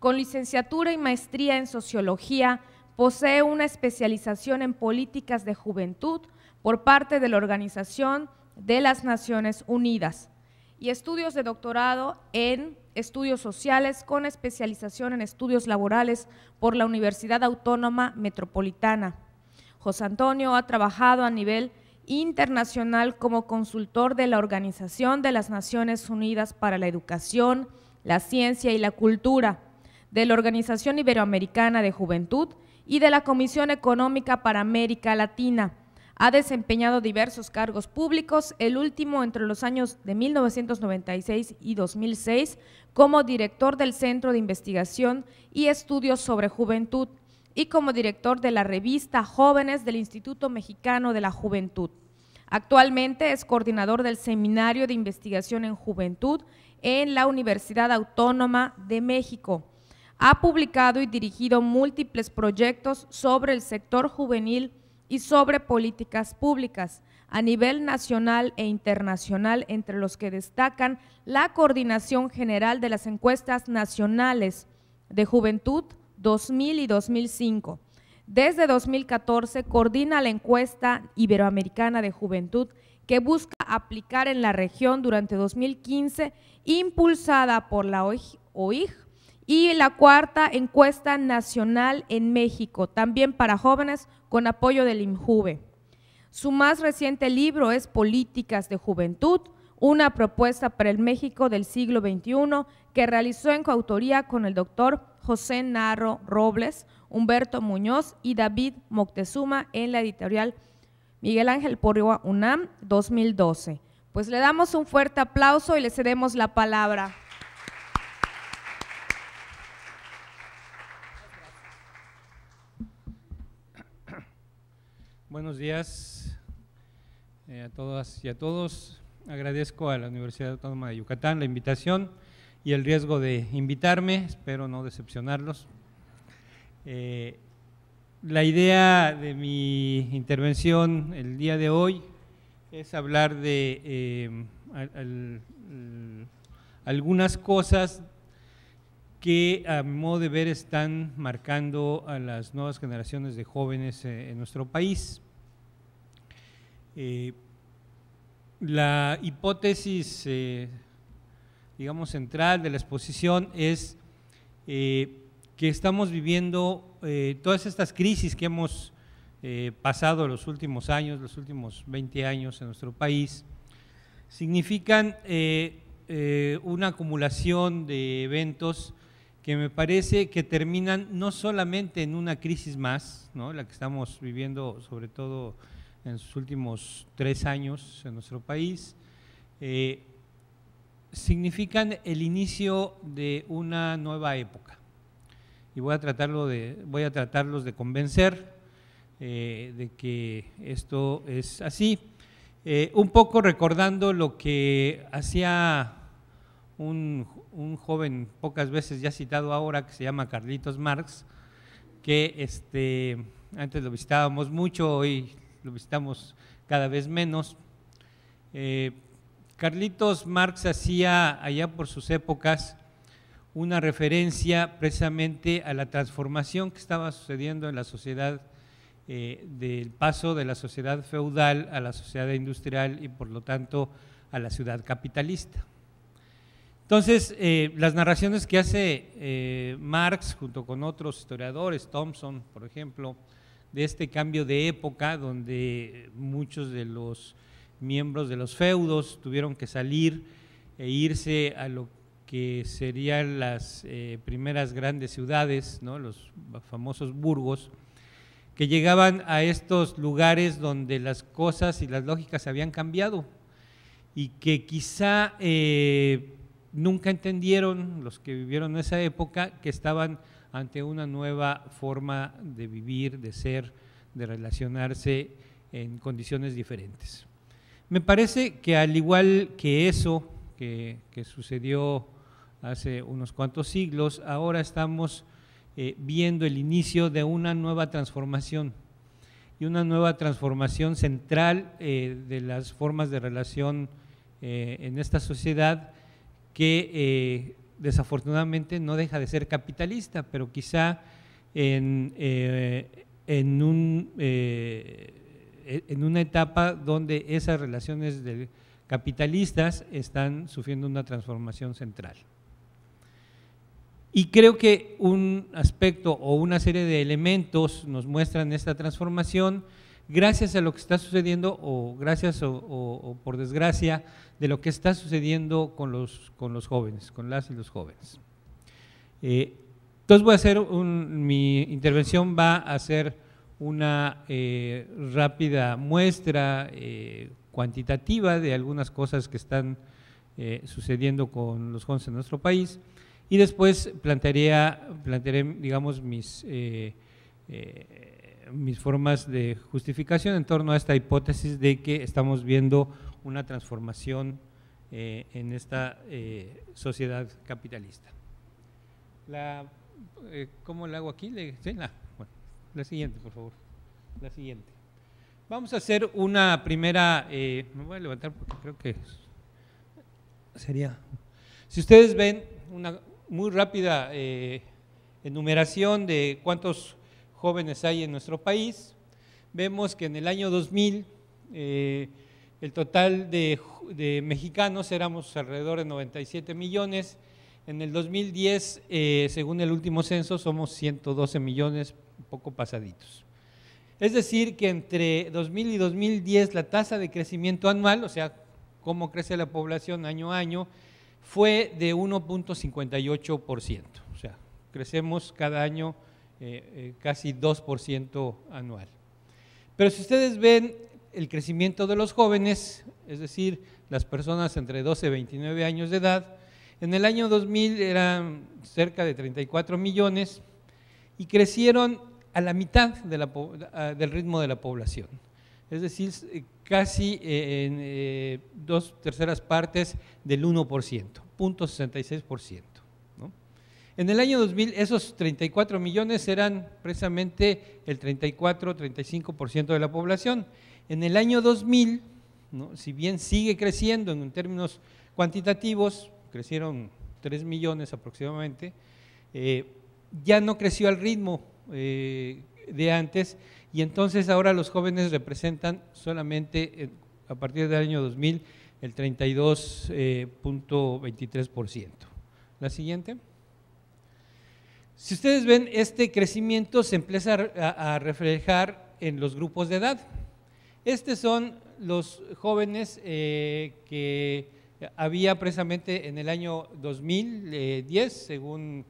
Con licenciatura y maestría en Sociología, posee una especialización en políticas de juventud por parte de la Organización de las Naciones Unidas y estudios de doctorado en Estudios Sociales con especialización en Estudios Laborales por la Universidad Autónoma Metropolitana. José Antonio ha trabajado a nivel internacional como consultor de la Organización de las Naciones Unidas para la Educación, la Ciencia y la Cultura, de la Organización Iberoamericana de Juventud y de la Comisión Económica para América Latina. Ha desempeñado diversos cargos públicos, el último entre los años de 1996 y 2006 como director del Centro de Investigación y Estudios sobre Juventud y como director de la revista Jóvenes del Instituto Mexicano de la Juventud. Actualmente es coordinador del Seminario de Investigación en Juventud en la Universidad Autónoma de México. Ha publicado y dirigido múltiples proyectos sobre el sector juvenil y sobre políticas públicas a nivel nacional e internacional, entre los que destacan la Coordinación General de las Encuestas Nacionales de Juventud 2000 y 2005. Desde 2014 coordina la Encuesta Iberoamericana de Juventud que busca aplicar en la región durante 2015, impulsada por la OIG, y la cuarta encuesta nacional en México, también para jóvenes, con apoyo del INJUVE. Su más reciente libro es Políticas de Juventud, una propuesta para el México del siglo XXI, que realizó en coautoría con el doctor José Narro Robles, Humberto Muñoz y David Moctezuma en la editorial Miguel Ángel Porrúa UNAM 2012. Pues le damos un fuerte aplauso y le cedemos la palabra. Buenos días a todas y a todos. Agradezco a la Universidad Autónoma de Yucatán la invitación y el riesgo de invitarme, espero no decepcionarlos. La idea de mi intervención el día de hoy es hablar de algunas cosas que a mi modo de ver están marcando a las nuevas generaciones de jóvenes en nuestro país. La hipótesis, digamos, central de la exposición es que estamos viviendo todas estas crisis que hemos pasado los últimos años, los últimos 20 años en nuestro país, significan una acumulación de eventos que me parece que terminan no solamente en una crisis más, ¿no?, la que estamos viviendo sobre todo en sus últimos 3 años en nuestro país, significan el inicio de una nueva época. Y voy a tratarlos de convencer de que esto es así, un poco recordando lo que hacía un joven pocas veces ya citado ahora, que se llama Carlitos Marx, que antes lo visitábamos mucho, hoy lo visitamos cada vez menos. Carlitos Marx hacía allá por sus épocas una referencia precisamente a la transformación que estaba sucediendo en la sociedad, del paso de la sociedad feudal a la sociedad industrial y por lo tanto a la ciudad capitalista. Entonces, las narraciones que hace Marx junto con otros historiadores, Thompson, por ejemplo, de este cambio de época donde muchos de los miembros de los feudos tuvieron que salir e irse a lo que serían las primeras grandes ciudades, ¿no?, los famosos burgos, que llegaban a estos lugares donde las cosas y las lógicas habían cambiado y que quizá nunca entendieron, los que vivieron en esa época, que estaban ante una nueva forma de vivir, de ser, de relacionarse en condiciones diferentes. Me parece que al igual que eso que sucedió hace unos cuantos siglos, ahora estamos viendo el inicio de una nueva transformación, y una nueva transformación central de las formas de relación en esta sociedad, que desafortunadamente no deja de ser capitalista, pero quizá en una etapa donde esas relaciones capitalistas están sufriendo una transformación central. Y creo que un aspecto o una serie de elementos nos muestran esta transformación gracias a lo que está sucediendo o gracias o por desgracia de lo que está sucediendo con los jóvenes, con las y los jóvenes. Entonces voy a hacer mi intervención va a ser una rápida muestra cuantitativa de algunas cosas que están sucediendo con los jóvenes en nuestro país y después plantearé, digamos, mis formas de justificación en torno a esta hipótesis de que estamos viendo una transformación en esta sociedad capitalista. ¿Cómo la hago aquí? ¿Sí? La siguiente, por favor. La siguiente. Vamos a hacer una primera, me voy a levantar porque creo que sería… Si ustedes ven una muy rápida enumeración de cuántos jóvenes hay en nuestro país, vemos que en el año 2000 el total de mexicanos éramos alrededor de 97 millones, en el 2010, según el último censo, somos 112 millones, un poco pasaditos. Es decir, que entre 2000 y 2010 la tasa de crecimiento anual, o sea, cómo crece la población año a año, fue de 1.58%, o sea, crecemos cada año casi 2% anual. Pero si ustedes ven el crecimiento de los jóvenes, es decir, las personas entre 12 y 29 años de edad, en el año 2000 eran cerca de 34 millones y crecieron a la mitad del ritmo de la población, es decir, casi en 2/3 partes del 1%, 0.66%. ¿no? En el año 2000 esos 34 millones eran precisamente el 34-35% de la población. En el año 2000, ¿no? Si bien sigue creciendo en términos cuantitativos, crecieron 3 millones aproximadamente, ya no creció al ritmo de antes y entonces ahora los jóvenes representan solamente a partir del año 2000 el 32.23%. La siguiente. Si ustedes ven, este crecimiento se empieza a reflejar en los grupos de edad. Estos son los jóvenes que había precisamente en el año 2010, según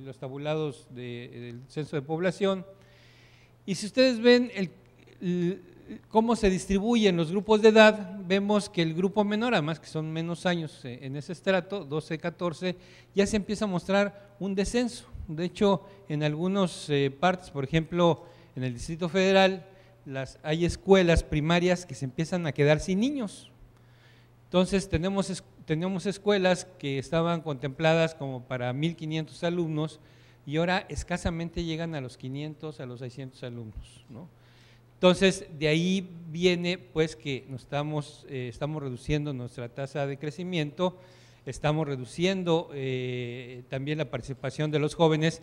los tabulados del censo de población. Y si ustedes ven cómo se distribuyen los grupos de edad, vemos que el grupo menor, además que son menos años en ese estrato, 12-14, ya se empieza a mostrar un descenso. De hecho, en algunas partes, por ejemplo, en el Distrito Federal, hay escuelas primarias que se empiezan a quedar sin niños. Entonces tenemos escuelas que estaban contempladas como para 1.500 alumnos y ahora escasamente llegan a los 500, a los 600 alumnos, ¿no? Entonces, de ahí viene pues que estamos reduciendo nuestra tasa de crecimiento, estamos reduciendo también la participación de los jóvenes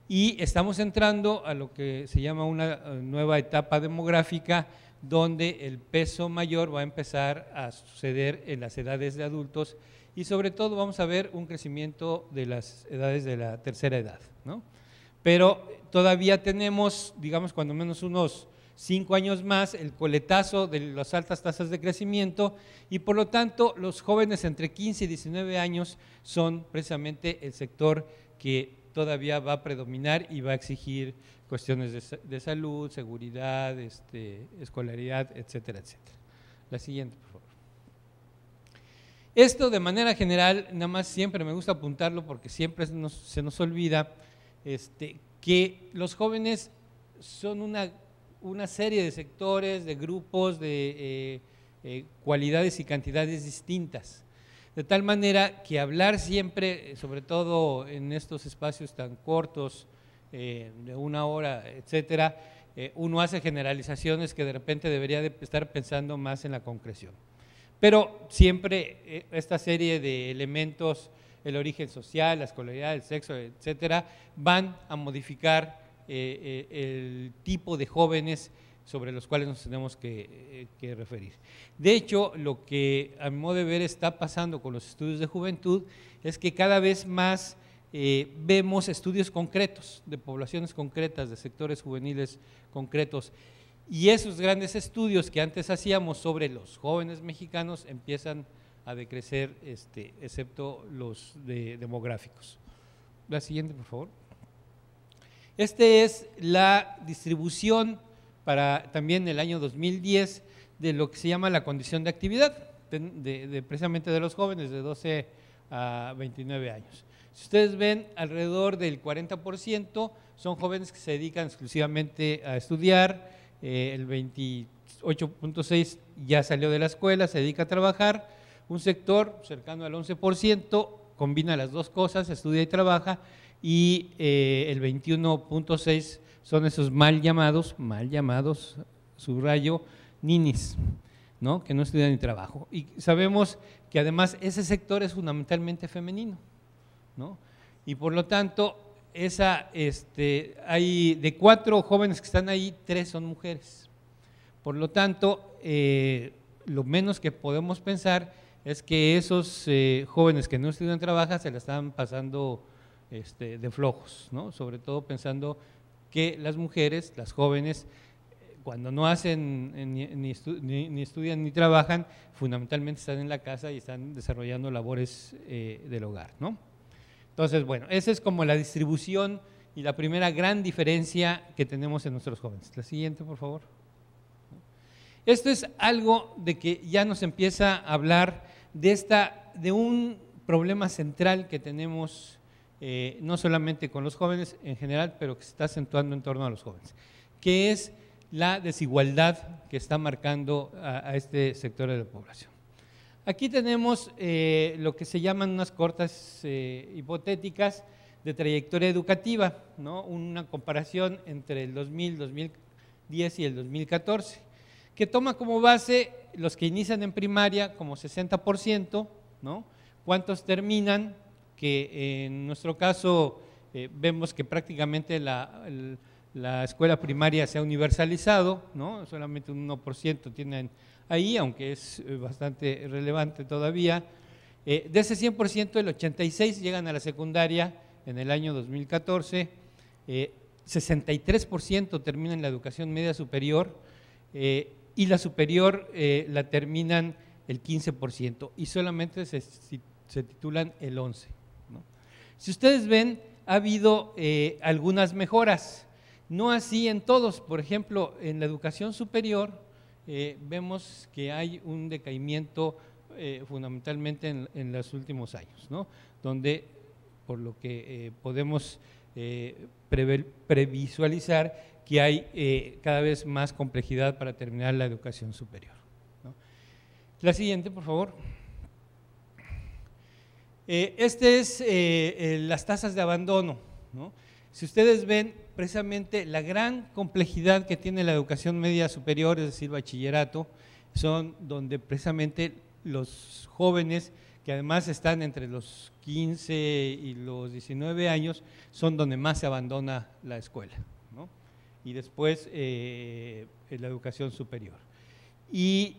y estamos entrando a lo que se llama una nueva etapa demográfica donde el peso mayor va a empezar a suceder en las edades de adultos y sobre todo vamos a ver un crecimiento de las edades de la tercera edad, ¿no? Pero todavía tenemos, digamos, cuando menos unos 5 años más, el coletazo de las altas tasas de crecimiento y por lo tanto los jóvenes entre 15 y 19 años son precisamente el sector que todavía va a predominar y va a exigir cuestiones de salud, seguridad, escolaridad, etcétera, etcétera. La siguiente, por favor. Esto de manera general, nada más siempre me gusta apuntarlo porque siempre se nos olvida que los jóvenes son una serie de sectores, de grupos, de cualidades y cantidades distintas. De tal manera que hablar siempre, sobre todo en estos espacios tan cortos, de 1 hora, etcétera, uno hace generalizaciones que de repente debería de estar pensando más en la concreción. Pero siempre esta serie de elementos el origen social, la escolaridad, el sexo, etcétera, van a modificar el tipo de jóvenes sobre los cuales nos tenemos que referir. De hecho, lo que a mi modo de ver está pasando con los estudios de juventud es que cada vez más vemos estudios concretos de poblaciones concretas, de sectores juveniles concretos, y esos grandes estudios que antes hacíamos sobre los jóvenes mexicanos empiezan a decrecer, excepto los demográficos. La siguiente, por favor. Esta es la distribución para también el año 2010 de lo que se llama la condición de actividad, precisamente de los jóvenes de 12 a 29 años. Si ustedes ven, alrededor del 40% son jóvenes que se dedican exclusivamente a estudiar, el 28.6% ya salió de la escuela, se dedica a trabajar, un sector cercano al 11% combina las dos cosas, estudia y trabaja, y el 21.6% son esos mal llamados, subrayo, ninis, ¿no? Que no estudian ni trabajo. Y sabemos que además ese sector es fundamentalmente femenino, ¿no? Y por lo tanto, hay de 4 jóvenes que están ahí, 3 son mujeres. Por lo tanto, lo menos que podemos pensar es que esos jóvenes que no estudian ni trabajan se la están pasando de flojos, ¿no? Sobre todo pensando que las mujeres, las jóvenes, cuando no hacen ni estudian ni trabajan, fundamentalmente están en la casa y están desarrollando labores del hogar, ¿no? Entonces, bueno, esa es como la distribución y la primera gran diferencia que tenemos en nuestros jóvenes. La siguiente, por favor. Esto es algo de que ya nos empieza a hablar de un problema central que tenemos, no solamente con los jóvenes en general, pero que se está acentuando en torno a los jóvenes, que es la desigualdad que está marcando a este sector de la población. Aquí tenemos lo que se llaman unas cortas hipotéticas de trayectoria educativa, ¿no? Una comparación entre el 2000, 2010 y el 2014, que toma como base los que inician en primaria como 60%, ¿no? ¿Cuántos terminan? Que en nuestro caso vemos que prácticamente la escuela primaria se ha universalizado, ¿no? Solamente un 1% tienen ahí, aunque es bastante relevante todavía. De ese 100%, el 86% llegan a la secundaria en el año 2014, 63% terminan la educación media superior, y la superior la terminan el 15%, y solamente se titulan el 11%, ¿no? Si ustedes ven, ha habido algunas mejoras, no así en todos. Por ejemplo, en la educación superior vemos que hay un decaimiento fundamentalmente en los últimos años, ¿no? Donde, por lo que podemos previsualizar, que hay cada vez más complejidad para terminar la educación superior, ¿no? La siguiente, por favor. Las tasas de abandono, ¿no? Si ustedes ven, precisamente la gran complejidad que tiene la educación media superior, es decir, bachillerato, son donde precisamente los jóvenes, que además están entre los 15 y los 19 años, son donde más se abandona la escuela, ¿no? Y después la educación superior. Y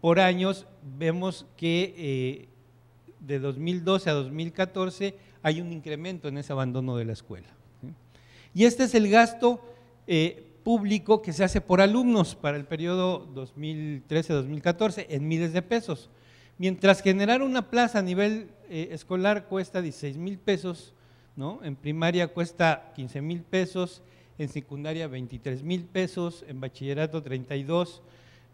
por años vemos que de 2012 a 2014 hay un incremento en ese abandono de la escuela, ¿sí? Y este es el gasto público que se hace por alumnos para el periodo 2013-2014 en miles de pesos. Mientras generar una plaza a nivel escolar cuesta 16,000 pesos, ¿no? En primaria cuesta 15,000 pesos, en secundaria 23,000 pesos, en bachillerato 32,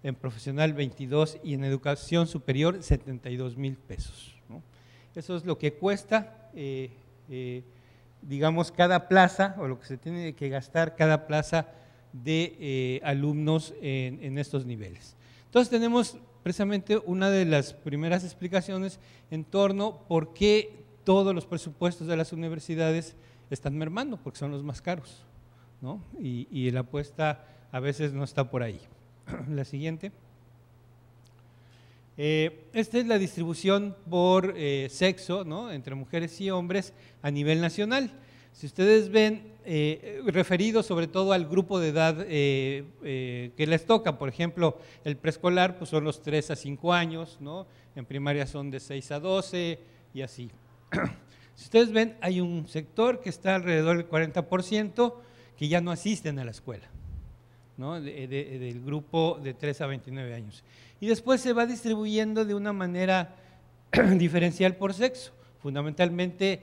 en profesional 22 y en educación superior 72,000 pesos, ¿no? Eso es lo que cuesta, digamos, cada plaza, o lo que se tiene que gastar cada plaza de alumnos en estos niveles. Entonces tenemos precisamente una de las primeras explicaciones en torno a por qué todos los presupuestos de las universidades están mermando, porque son los más caros, ¿no? Y la apuesta a veces no está por ahí. La siguiente. Esta es la distribución por sexo, ¿no?, entre mujeres y hombres a nivel nacional. Si ustedes ven, referido sobre todo al grupo de edad que les toca, por ejemplo, el preescolar pues son los 3 a 5 años, ¿no?, en primaria son de 6 a 12 y así. Si ustedes ven, hay un sector que está alrededor del 40% que ya no asisten a la escuela, ¿no?, del grupo de 3 a 29 años. Y después se va distribuyendo de una manera diferencial por sexo. Fundamentalmente,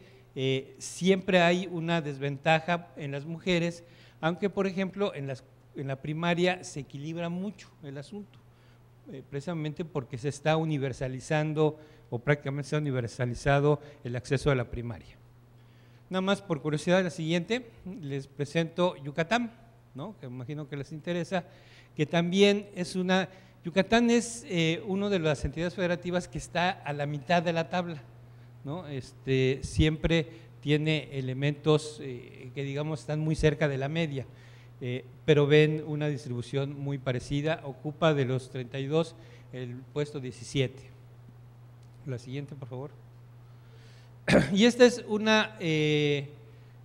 siempre hay una desventaja en las mujeres, aunque, por ejemplo, en la primaria se equilibra mucho el asunto, precisamente porque se está universalizando o prácticamente se ha universalizado el acceso a la primaria. Nada más por curiosidad, la siguiente, les presento Yucatán, ¿no?, que imagino que les interesa, que también es una… Yucatán es una de las entidades federativas que está a la mitad de la tabla, ¿no? Siempre tiene elementos que digamos están muy cerca de la media, pero ven una distribución muy parecida, ocupa de los 32 el puesto 17. La siguiente, por favor. Y esta es una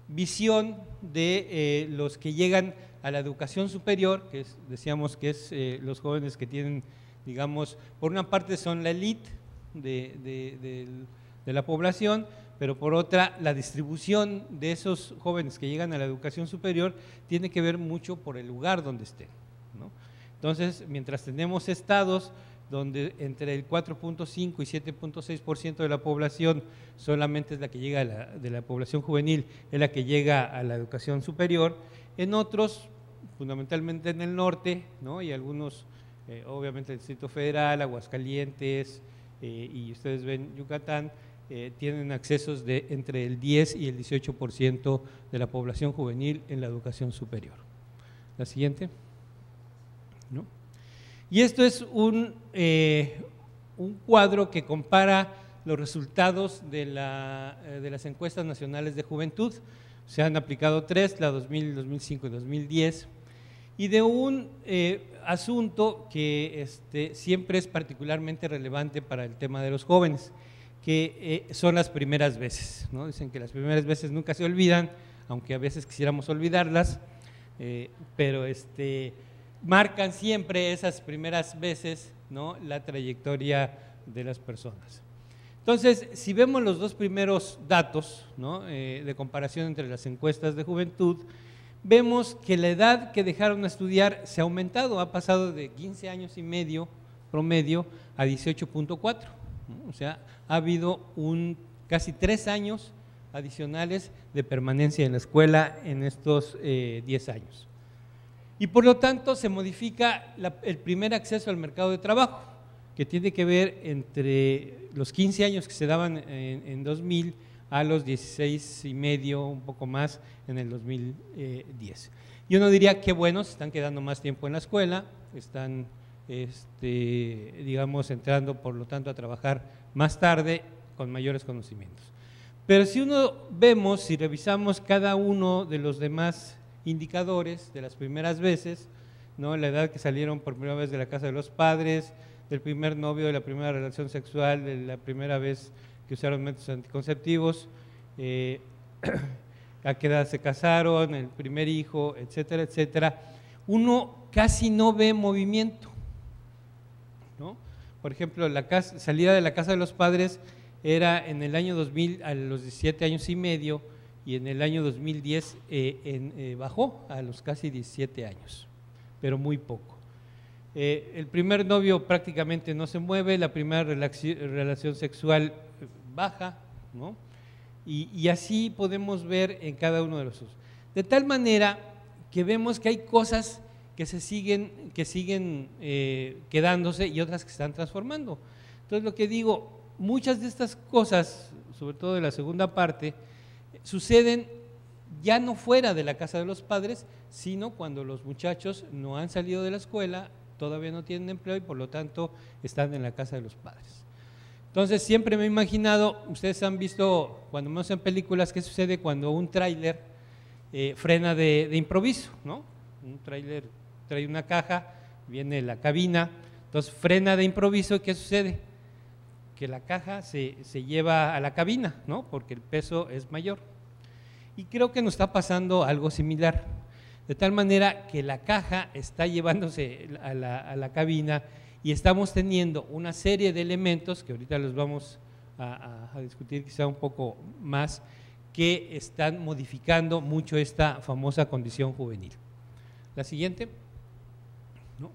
visión de los que llegan a la educación superior, que decíamos que es los jóvenes que tienen, digamos, por una parte son la élite de la población, pero por otra la distribución de esos jóvenes que llegan a la educación superior tiene que ver mucho por el lugar donde estén, ¿no? Entonces, mientras tenemos estados donde entre el 4.5 y 7.6% de la población solamente es la que llega de la población juvenil, es la que llega a la educación superior, en otros, fundamentalmente en el norte, ¿no?, y algunos, obviamente el Distrito Federal, Aguascalientes, y ustedes ven Yucatán, tienen accesos de entre el 10 y el 18% de la población juvenil en la educación superior. La siguiente, ¿no? Y esto es un cuadro que compara los resultados de las encuestas nacionales de juventud. Se han aplicado 3, la 2000, 2005 y 2010, y de un asunto que siempre es particularmente relevante para el tema de los jóvenes, que son las primeras veces, ¿no? Dicen que las primeras veces nunca se olvidan, aunque a veces quisiéramos olvidarlas, pero marcan siempre esas primeras veces, ¿no?, la trayectoria de las personas. Entonces, si vemos los dos primeros datos, ¿no?, de comparación entre las encuestas de juventud, vemos que la edad que dejaron de estudiar se ha aumentado, ha pasado de 15 años y medio promedio a 18.4, ¿no? O sea, ha habido casi 3 años adicionales de permanencia en la escuela en estos 10 años. Y por lo tanto se modifica el primer acceso al mercado de trabajo, que tiene que ver entre los 15 años que se daban en 2000 a los 16 y medio, un poco más, en el 2010. Y uno diría que bueno, se están quedando más tiempo en la escuela, están, digamos, entrando por lo tanto a trabajar más tarde con mayores conocimientos. Pero si si revisamos cada uno de los demás indicadores de las primeras veces, ¿no?, la edad que salieron por primera vez de la casa de los padres, del primer novio, de la primera relación sexual, de la primera vez que usaron métodos anticonceptivos, a qué edad se casaron, el primer hijo, etcétera, etcétera, uno casi no ve movimiento, ¿no? Por ejemplo, la salida de la casa de los padres era en el año 2000 a los 17 años y medio, y en el año 2010 bajó a los casi 17 años, pero muy poco. El primer novio prácticamente no se mueve, la primera relación sexual baja, ¿no? Y así podemos ver en cada uno de los usos. De tal manera que vemos que hay cosas que siguen quedándose y otras que se están transformando. Entonces, lo que digo, muchas de estas cosas, sobre todo de la segunda parte, suceden ya no fuera de la casa de los padres, sino cuando los muchachos no han salido de la escuela, todavía no tienen empleo y por lo tanto están en la casa de los padres. Entonces siempre me he imaginado, ustedes han visto cuando menos en películas qué sucede cuando un tráiler frena de improviso, ¿no? Un tráiler trae una caja, viene la cabina, entonces frena de improviso, ¿qué sucede? porque la caja se lleva a la cabina, ¿no? Porque el peso es mayor. Y creo que nos está pasando algo similar, de tal manera que la caja está llevándose a la cabina y estamos teniendo una serie de elementos, que ahorita los vamos a discutir quizá un poco más, que están modificando mucho esta famosa condición juvenil. La siguiente. ¿No?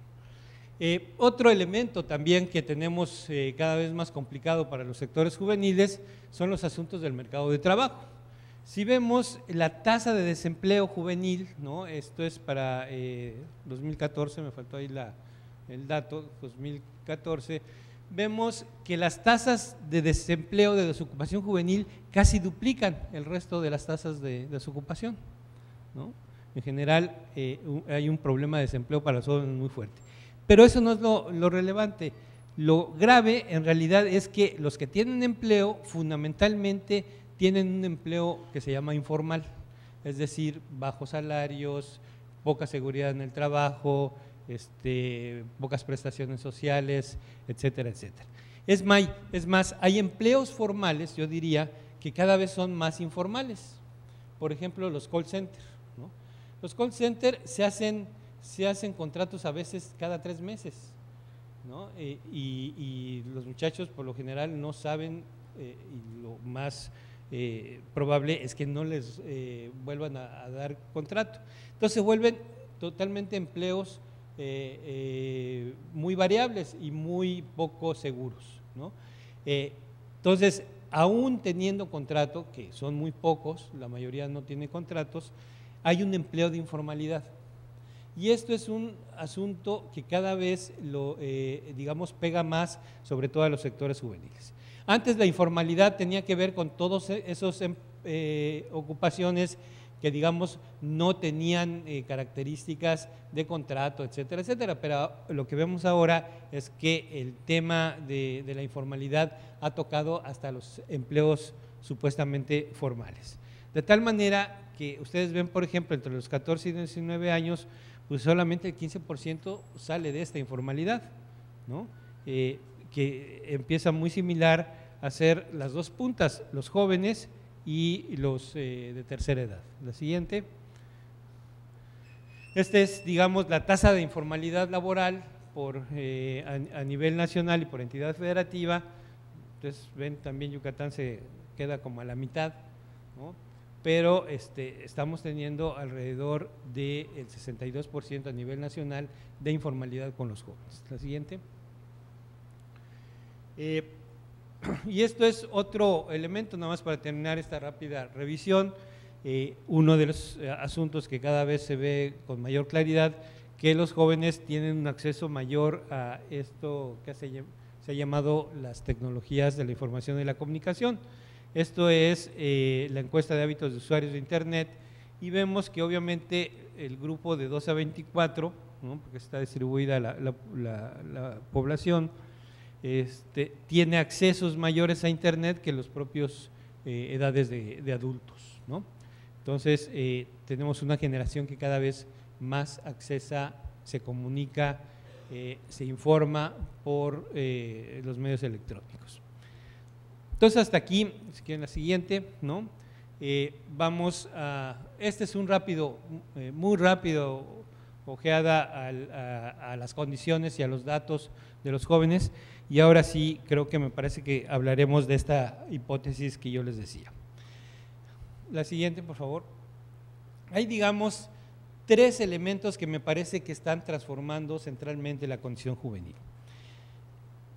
Otro elemento también que tenemos cada vez más complicado para los sectores juveniles son los asuntos del mercado de trabajo. Si vemos la tasa de desempleo juvenil, ¿no? Esto es para 2014, me faltó ahí el dato, 2014, vemos que las tasas de desempleo de desocupación juvenil casi duplican el resto de las tasas de desocupación, ¿no? En general hay un problema de desempleo para los jóvenes muy fuerte. Pero eso no es lo relevante. Lo grave en realidad es que los que tienen empleo fundamentalmente tienen un empleo que se llama informal, es decir, bajos salarios, poca seguridad en el trabajo, pocas prestaciones sociales, etcétera, etcétera. Es más, hay empleos formales, yo diría, que cada vez son más informales. Por ejemplo, los call centers, ¿no? Los call centers se hacen contratos a veces cada 3 meses, ¿no? Y los muchachos por lo general no saben, y lo más probable es que no les vuelvan a dar contrato. Entonces se vuelven totalmente empleos muy variables y muy poco seguros, ¿no? Entonces, aún teniendo contrato, que son muy pocos, la mayoría no tiene contratos, hay un empleo de informalidad. Y esto es un asunto que cada vez digamos, pega más, sobre todo a los sectores juveniles. Antes la informalidad tenía que ver con todas esas ocupaciones que, digamos, no tenían características de contrato, etcétera, etcétera, pero lo que vemos ahora es que el tema de la informalidad ha tocado hasta los empleos supuestamente formales. De tal manera que ustedes ven, por ejemplo, entre los 14 y 19 años, pues solamente el 15% sale de esta informalidad, ¿no? Que empieza muy similar a ser las dos puntas, los jóvenes y los de tercera edad. La siguiente. Esta es, digamos, la tasa de informalidad laboral a nivel nacional y por entidad federativa. Entonces, ven, también Yucatán se queda como a la mitad, ¿no? Pero estamos teniendo alrededor del 62% a nivel nacional de informalidad con los jóvenes. La siguiente. Y esto es otro elemento, nada más para terminar esta rápida revisión, uno de los asuntos que cada vez se ve con mayor claridad, que los jóvenes tienen un acceso mayor a esto que se ha llamado las tecnologías de la información y la comunicación. Esto es la encuesta de hábitos de usuarios de Internet y vemos que obviamente el grupo de 12 a 24, ¿no? Porque está distribuida la población, tiene accesos mayores a Internet que los propios edades de adultos, ¿no? Entonces, tenemos una generación que cada vez más accesa, se comunica, se informa por los medios electrónicos. Entonces, hasta aquí, si quieren la siguiente, ¿no? Vamos a, este es un muy rápido ojeada a las condiciones y a los datos de los jóvenes, y ahora sí creo que me parece que hablaremos de esta hipótesis que yo les decía. La siguiente, por favor. Hay, digamos, 3 elementos que me parece que están transformando centralmente la condición juvenil.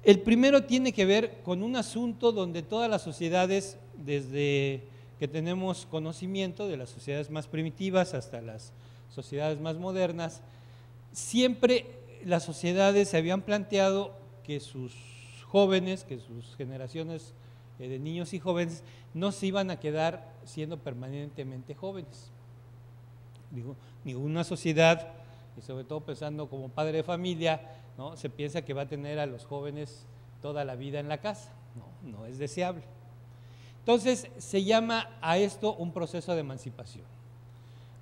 El primero tiene que ver con un asunto donde todas las sociedades, desde que tenemos conocimiento de las sociedades más primitivas hasta las sociedades más modernas, siempre las sociedades se habían planteado que sus jóvenes, que sus generaciones de niños y jóvenes no se iban a quedar siendo permanentemente jóvenes. Digo, ninguna sociedad, y sobre todo pensando como padre de familia, ¿no? Se piensa que va a tener a los jóvenes toda la vida en la casa, no es deseable. Entonces se llama a esto un proceso de emancipación.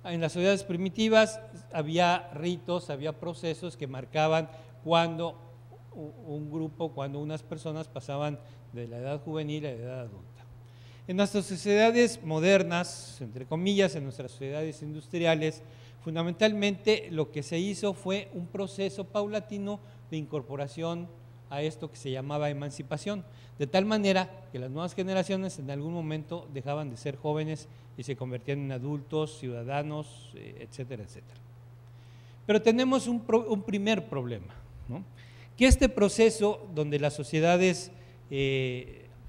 En las sociedades primitivas había ritos, había procesos que marcaban cuando un grupo, cuando unas personas pasaban de la edad juvenil a la edad adulta. En nuestras sociedades modernas, entre comillas, en nuestras sociedades industriales, fundamentalmente lo que se hizo fue un proceso paulatino de incorporación a esto que se llamaba emancipación, de tal manera que las nuevas generaciones en algún momento dejaban de ser jóvenes y se convertían en adultos, ciudadanos, etcétera, etcétera. Pero tenemos un primer problema, ¿no? Que este proceso donde las sociedades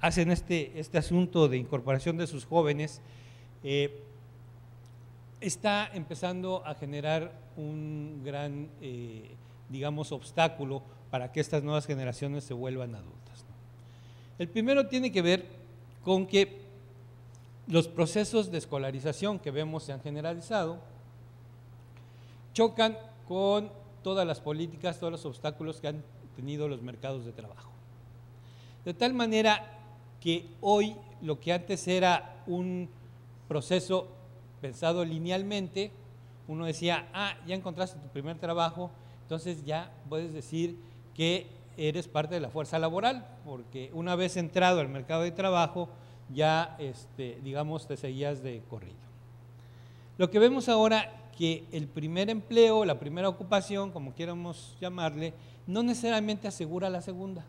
hacen este asunto de incorporación de sus jóvenes, está empezando a generar un gran, digamos, obstáculo para que estas nuevas generaciones se vuelvan adultas, ¿no? El primero tiene que ver con que los procesos de escolarización que vemos se han generalizado, chocan con todas las políticas, todos los obstáculos que han tenido los mercados de trabajo. De tal manera que hoy lo que antes era un proceso pensado linealmente, uno decía, ya encontraste tu primer trabajo, entonces ya puedes decir que eres parte de la fuerza laboral, porque una vez entrado al mercado de trabajo, ya, digamos, te seguías de corrido. Lo que vemos ahora que el primer empleo, la primera ocupación, como quieramos llamarle, no necesariamente asegura la segunda.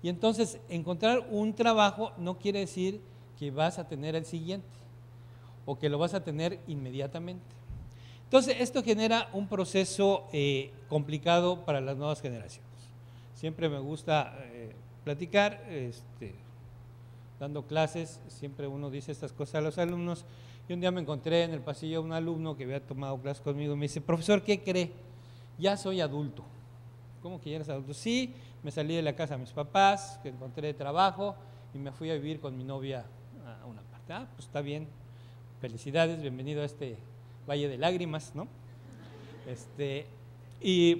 Y entonces, encontrar un trabajo no quiere decir que vas a tener el siguiente o que lo vas a tener inmediatamente. Entonces, esto genera un proceso complicado para las nuevas generaciones. Siempre me gusta platicar, dando clases, siempre uno dice estas cosas a los alumnos. Y un día me encontré en el pasillo a un alumno que había tomado clases conmigo y me dice, profesor, ¿qué cree? Ya soy adulto. ¿Cómo que ya eres adulto? Sí, me salí de la casa de mis papás, que encontré trabajo y me fui a vivir con mi novia a una parte. Pues está bien, felicidades, bienvenido a este Valle de Lágrimas, ¿no? Y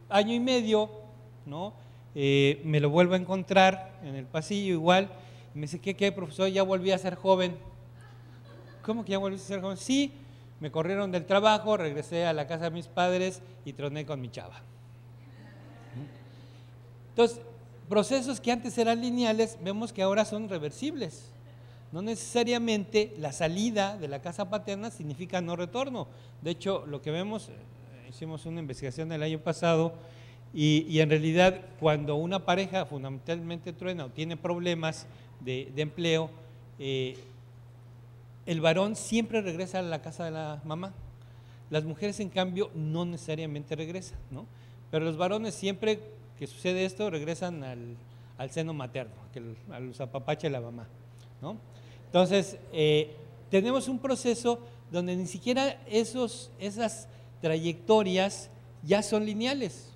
año y medio, ¿no? Me lo vuelvo a encontrar en el pasillo igual, y me dice, ¿qué, profesor? Ya volví a ser joven. ¿Cómo que ya volví a ser joven? Sí, me corrieron del trabajo, regresé a la casa de mis padres y troné con mi chava. Entonces, procesos que antes eran lineales, vemos que ahora son reversibles. No necesariamente la salida de la casa paterna significa no retorno. De hecho, lo que vemos, hicimos una investigación el año pasado y en realidad cuando una pareja fundamentalmente truena o tiene problemas de empleo, el varón siempre regresa a la casa de la mamá. Las mujeres, en cambio, no necesariamente regresan, ¿no? Pero los varones siempre que sucede esto regresan al seno materno, a los apapacha de la mamá, ¿no? Entonces, tenemos un proceso donde ni siquiera esas trayectorias ya son lineales,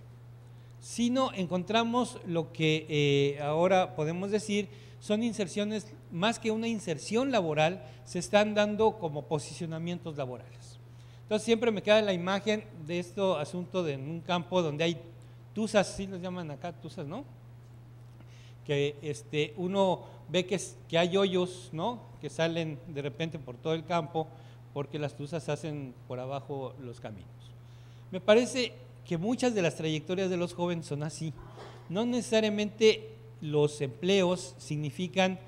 sino encontramos lo que ahora podemos decir son inserciones, más que una inserción laboral, se están dando como posicionamientos laborales. Entonces, siempre me queda la imagen de este asunto de en un campo donde hay tuzas, sí los llaman acá tuzas, ¿no? Que uno ve que hay hoyos, ¿no? Que salen de repente por todo el campo porque las tuzas hacen por abajo los caminos. Me parece que muchas de las trayectorias de los jóvenes son así. No necesariamente los empleos significan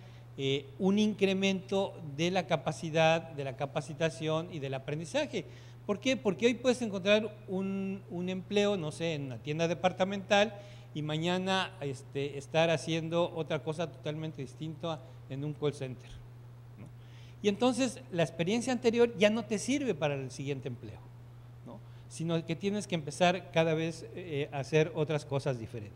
un incremento de la capacidad, de la capacitación y del aprendizaje. ¿Por qué? Porque hoy puedes encontrar un empleo, no sé, en una tienda departamental y mañana estar haciendo otra cosa totalmente distinta en un call center, ¿no? Y entonces la experiencia anterior ya no te sirve para el siguiente empleo, ¿no? Sino que tienes que empezar cada vez a hacer otras cosas diferentes.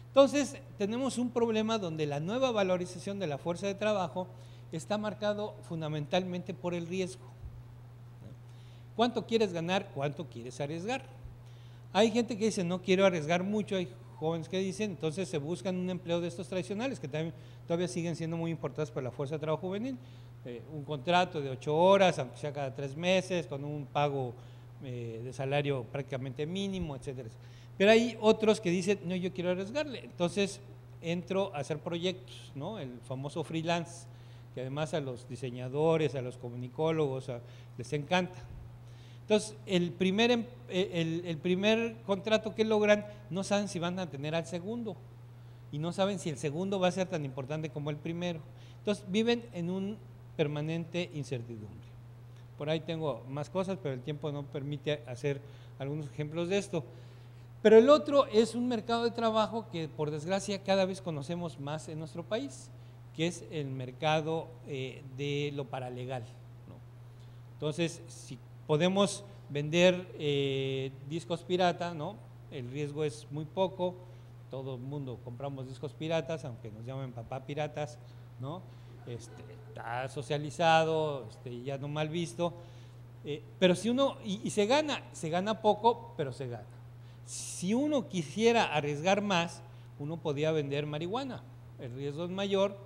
Entonces tenemos un problema donde la nueva valorización de la fuerza de trabajo está marcado fundamentalmente por el riesgo. ¿Cuánto quieres ganar? ¿Cuánto quieres arriesgar? Hay gente que dice no quiero arriesgar mucho, hay jóvenes que dicen, entonces se buscan un empleo de estos tradicionales que también todavía siguen siendo muy importantes para la fuerza de trabajo juvenil, un contrato de 8 horas, aunque sea cada 3 meses, con un pago de salario prácticamente mínimo, etcétera. Pero hay otros que dicen, no, yo quiero arriesgarle, entonces entro a hacer proyectos, ¿no? El famoso freelance, que además a los diseñadores, a los comunicólogos, les encanta. Entonces, el primer contrato que logran, no saben si van a tener al segundo y no saben si el segundo va a ser tan importante como el primero. Entonces, viven en un permanente incertidumbre. Por ahí tengo más cosas, pero el tiempo no permite hacer algunos ejemplos de esto. Pero el otro es un mercado de trabajo que, por desgracia, cada vez conocemos más en nuestro país, que es el mercado de lo paralegal, ¿no? Entonces, si podemos vender discos pirata, ¿no? El riesgo es muy poco, todo el mundo compramos discos piratas, aunque nos llamen papá piratas, ¿no? Está socializado, ya no mal visto, pero si uno, y se gana poco, pero se gana. Si uno quisiera arriesgar más, uno podía vender marihuana, el riesgo es mayor,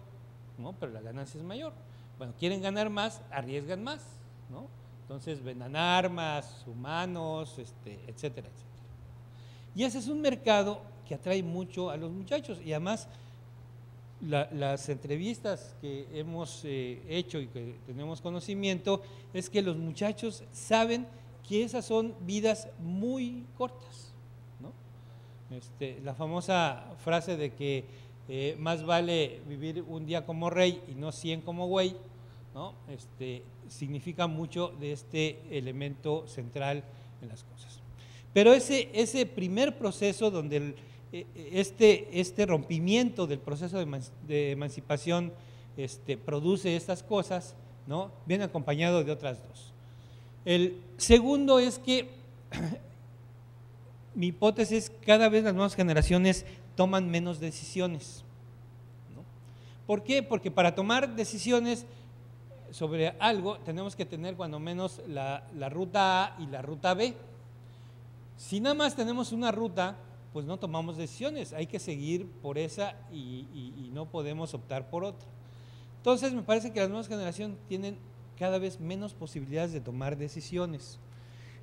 ¿no? Pero la ganancia es mayor. Bueno, quieren ganar más, arriesgan más, ¿no? Entonces vendan armas, humanos, etcétera, etcétera. Y ese es un mercado que atrae mucho a los muchachos, y además las entrevistas que hemos hecho y que tenemos conocimiento es que los muchachos saben que esas son vidas muy cortas, ¿no? La famosa frase de que más vale vivir un día como rey y no 100 como güey, ¿no? Significa mucho de este elemento central en las cosas. Pero ese primer proceso donde este rompimiento del proceso de emancipación produce estas cosas, ¿no? Viene acompañado de otras dos. El segundo es que mi hipótesis, cada vez las nuevas generaciones toman menos decisiones, ¿no? ¿Por qué? Porque para tomar decisiones sobre algo tenemos que tener cuando menos la ruta A y la ruta B. Si nada más tenemos una ruta, pues no tomamos decisiones, hay que seguir por esa y no podemos optar por otra. Entonces me parece que las nuevas generaciones tienen cada vez menos posibilidades de tomar decisiones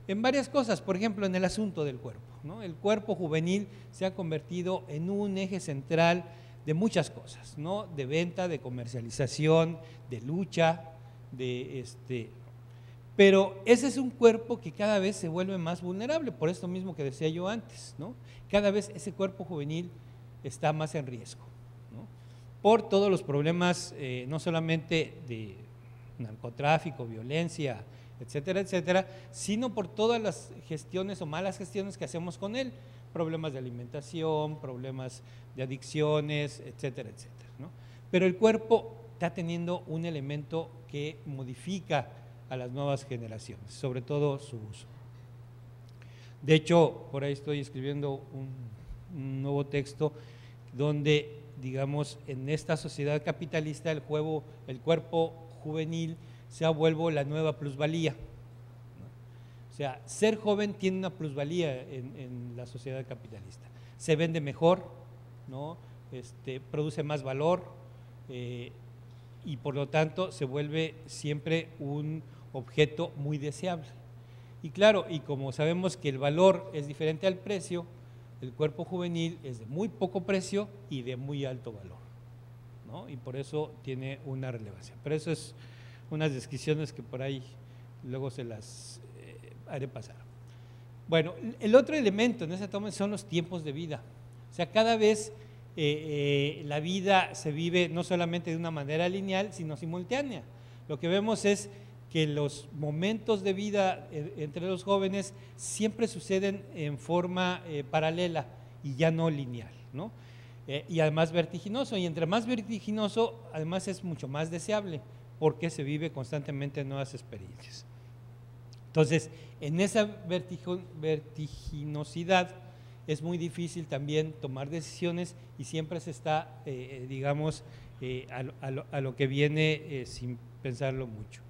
en varias cosas, por ejemplo en el asunto del cuerpo, ¿no? El cuerpo juvenil se ha convertido en un eje central de muchas cosas, ¿no? De venta, de comercialización, de lucha, pero ese es un cuerpo que cada vez se vuelve más vulnerable, por esto mismo que decía yo antes, ¿no? Cada vez ese cuerpo juvenil está más en riesgo, ¿no? Por todos los problemas, no solamente de narcotráfico, violencia, etcétera, etcétera, sino por todas las gestiones o malas gestiones que hacemos con él, problemas de alimentación, problemas de adicciones, etcétera, etcétera, ¿no? Pero el cuerpo está teniendo un elemento que modifica a las nuevas generaciones, sobre todo su uso. De hecho, por ahí estoy escribiendo un nuevo texto donde, digamos, en esta sociedad capitalista el cuerpo juvenil se ha vuelto la nueva plusvalía, ¿no? O sea, ser joven tiene una plusvalía en la sociedad capitalista. Se vende mejor, ¿no? Produce más valor y por lo tanto se vuelve siempre un objeto muy deseable. Y claro, y como sabemos que el valor es diferente al precio, el cuerpo juvenil es de muy poco precio y de muy alto valor, ¿no? Y por eso tiene una relevancia. Pero eso es unas descripciones que por ahí luego se las haré pasar. Bueno, el otro elemento en esa toma son los tiempos de vida. O sea, cada vez la vida se vive no solamente de una manera lineal, sino simultánea. Lo que vemos es que los momentos de vida entre los jóvenes siempre suceden en forma paralela y ya no lineal, ¿no? Y además vertiginoso, y entre más vertiginoso, además es mucho más deseable, porque se vive constantemente nuevas experiencias. Entonces, en esa vertiginosidad es muy difícil también tomar decisiones y siempre se está, digamos, a lo que viene sin pensarlo mucho.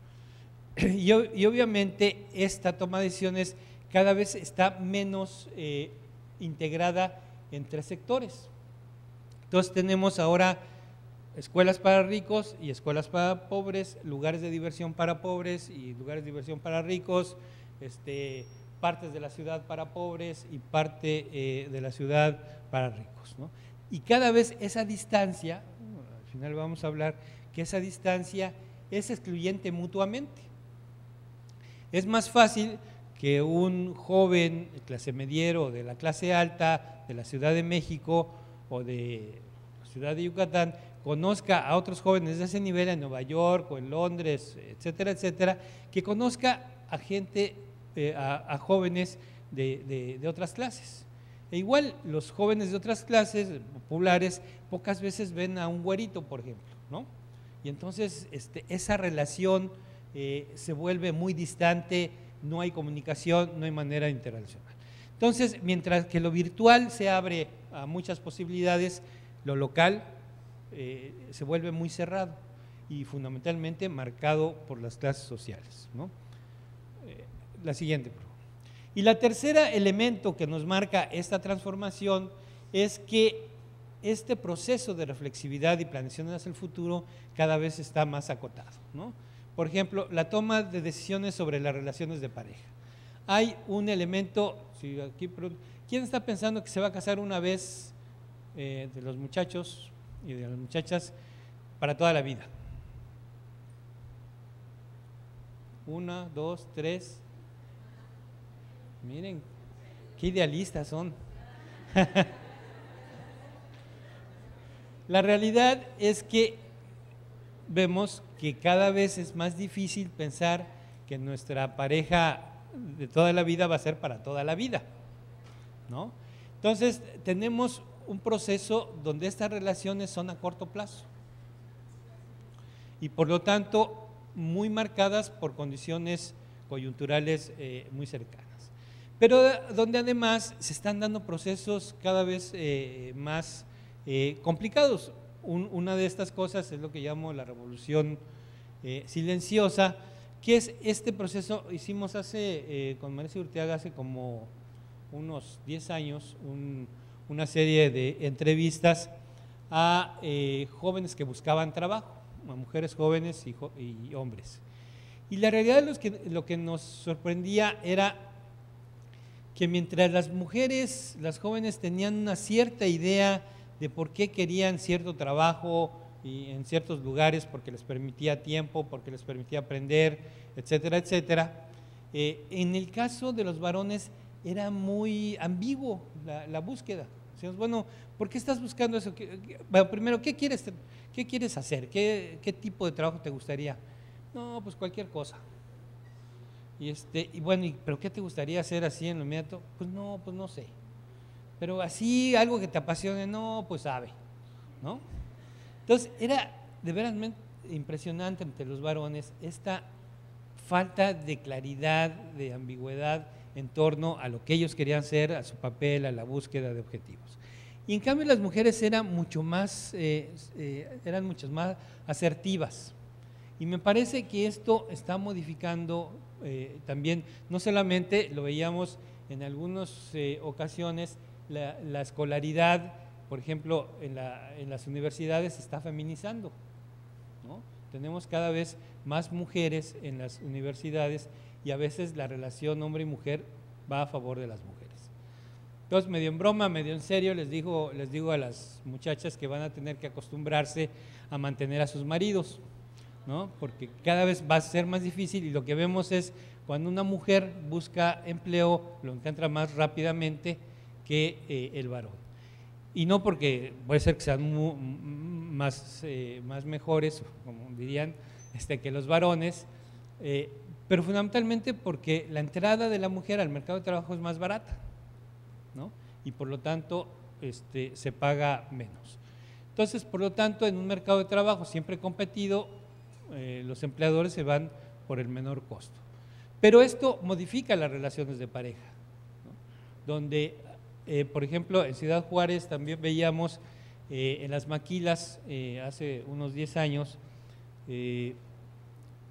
Y obviamente esta toma de decisiones cada vez está menos integrada entre sectores. Entonces tenemos ahora escuelas para ricos y escuelas para pobres, lugares de diversión para pobres y lugares de diversión para ricos, partes de la ciudad para pobres y parte de la ciudad para ricos, ¿no? Y cada vez esa distancia, al final vamos a hablar que esa distancia es excluyente mutuamente. Es más fácil que un joven de clase mediero, de la clase alta, de la Ciudad de México o de la Ciudad de Yucatán, conozca a otros jóvenes de ese nivel en Nueva York o en Londres, etcétera, etcétera, que conozca a gente, a jóvenes de otras clases. E igual los jóvenes de otras clases populares pocas veces ven a un güerito, por ejemplo, ¿no? Y entonces esa relación se vuelve muy distante, no hay comunicación, no hay manera de interaccionar. Entonces, mientras que lo virtual se abre a muchas posibilidades, lo local se vuelve muy cerrado y fundamentalmente marcado por las clases sociales, ¿no? La siguiente, por favor. Y la tercera elemento que nos marca esta transformación es que este proceso de reflexividad y planeación hacia el futuro cada vez está más acotado, ¿no? Por ejemplo, la toma de decisiones sobre las relaciones de pareja. Hay un elemento, ¿quién está pensando que se va a casar una vez de los muchachos y de las muchachas para toda la vida? 1, 2, 3. Miren, qué idealistas son. La realidad es que vemos que cada vez es más difícil pensar que nuestra pareja de toda la vida va a ser para toda la vida, ¿no? Entonces, tenemos un proceso donde estas relaciones son a corto plazo y por lo tanto muy marcadas por condiciones coyunturales muy cercanas, pero donde además se están dando procesos cada vez más complicados. Una de estas cosas es lo que llamo la revolución silenciosa, que es este proceso. Hicimos con Marisa Urteaga hace como unos 10 años una serie de entrevistas a jóvenes que buscaban trabajo, a mujeres jóvenes y hombres. Y la realidad lo que nos sorprendía era que mientras las mujeres, las jóvenes tenían una cierta idea de por qué querían cierto trabajo y en ciertos lugares, porque les permitía tiempo, porque les permitía aprender, etcétera, etcétera. En el caso de los varones era muy ambiguo la búsqueda. Decíamos, bueno, ¿por qué estás buscando eso? Bueno, primero, ¿qué quieres hacer? ¿Qué tipo de trabajo te gustaría? No, pues cualquier cosa. Y bueno, ¿pero qué te gustaría hacer así en lo inmediato? Pues no sé. Pero así, algo que te apasione, no, pues sabe, ¿no? Entonces, era de veras impresionante entre los varones esta falta de claridad, de ambigüedad en torno a lo que ellos querían ser, a su papel, a la búsqueda de objetivos. Y en cambio las mujeres eran mucho más asertivas. Y me parece que esto está modificando también, no solamente lo veíamos en algunas ocasiones, la escolaridad, por ejemplo, en las universidades se está feminizando, ¿no? Tenemos cada vez más mujeres en las universidades y a veces la relación hombre y mujer va a favor de las mujeres. Entonces, medio en broma, medio en serio, les digo a las muchachas que van a tener que acostumbrarse a mantener a sus maridos, ¿no? Porque cada vez va a ser más difícil y lo que vemos es cuando una mujer busca empleo, lo encuentra más rápidamente que el varón. Y no porque puede ser que sean más mejores, como dirían, que los varones, pero fundamentalmente porque la entrada de la mujer al mercado de trabajo es más barata, ¿no? Y por lo tanto se paga menos. Entonces, por lo tanto, en un mercado de trabajo siempre competido, los empleadores se van por el menor costo. Pero esto modifica las relaciones de pareja, ¿no? Donde, por ejemplo, en Ciudad Juárez también veíamos en las maquilas, hace unos 10 años,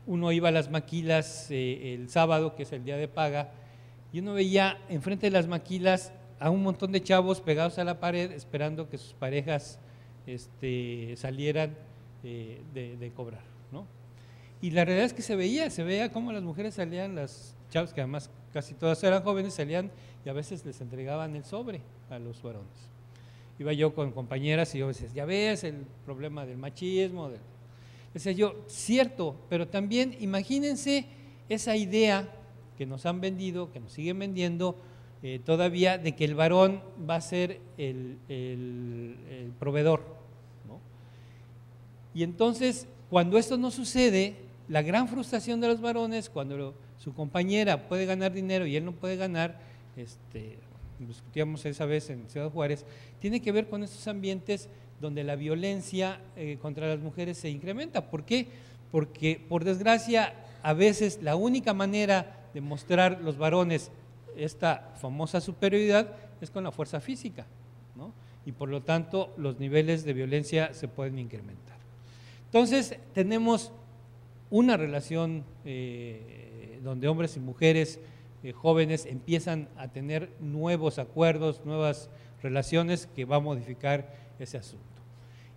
uno iba a las maquilas el sábado, que es el día de paga, y uno veía enfrente de las maquilas a un montón de chavos pegados a la pared esperando que sus parejas salieran de cobrar, ¿no? Y la realidad es que se veía cómo las mujeres salían, las chavas, que además casi todas eran jóvenes, salían y a veces les entregaban el sobre a los varones. Iba yo con compañeras y yo decía, ya ves el problema del machismo. Decía yo, cierto, pero también imagínense esa idea que nos han vendido, que nos siguen vendiendo todavía, de que el varón va a ser el proveedor, ¿no? Y entonces, cuando esto no sucede, la gran frustración de los varones, cuando su compañera puede ganar dinero y él no puede ganar, discutíamos esa vez en Ciudad Juárez, tiene que ver con estos ambientes donde la violencia contra las mujeres se incrementa. ¿Por qué? Porque, por desgracia, a veces la única manera de mostrar los varones esta famosa superioridad es con la fuerza física, ¿no? Y por lo tanto los niveles de violencia se pueden incrementar. Entonces tenemos una relación donde hombres y mujeres jóvenes empiezan a tener nuevos acuerdos, nuevas relaciones que va a modificar ese asunto.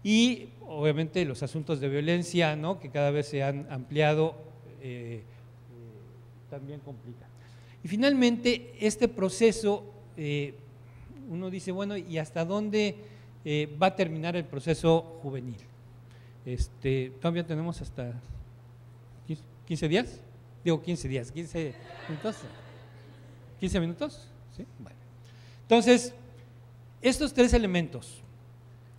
Y obviamente los asuntos de violencia, ¿no?, que cada vez se han ampliado, también complican. Y finalmente, este proceso, uno dice, bueno, ¿y hasta dónde va a terminar el proceso juvenil? Todavía tenemos hasta 15 días, digo 15 días, 15 minutos. ¿15 minutos? ¿Sí? Bueno. Entonces, estos tres elementos,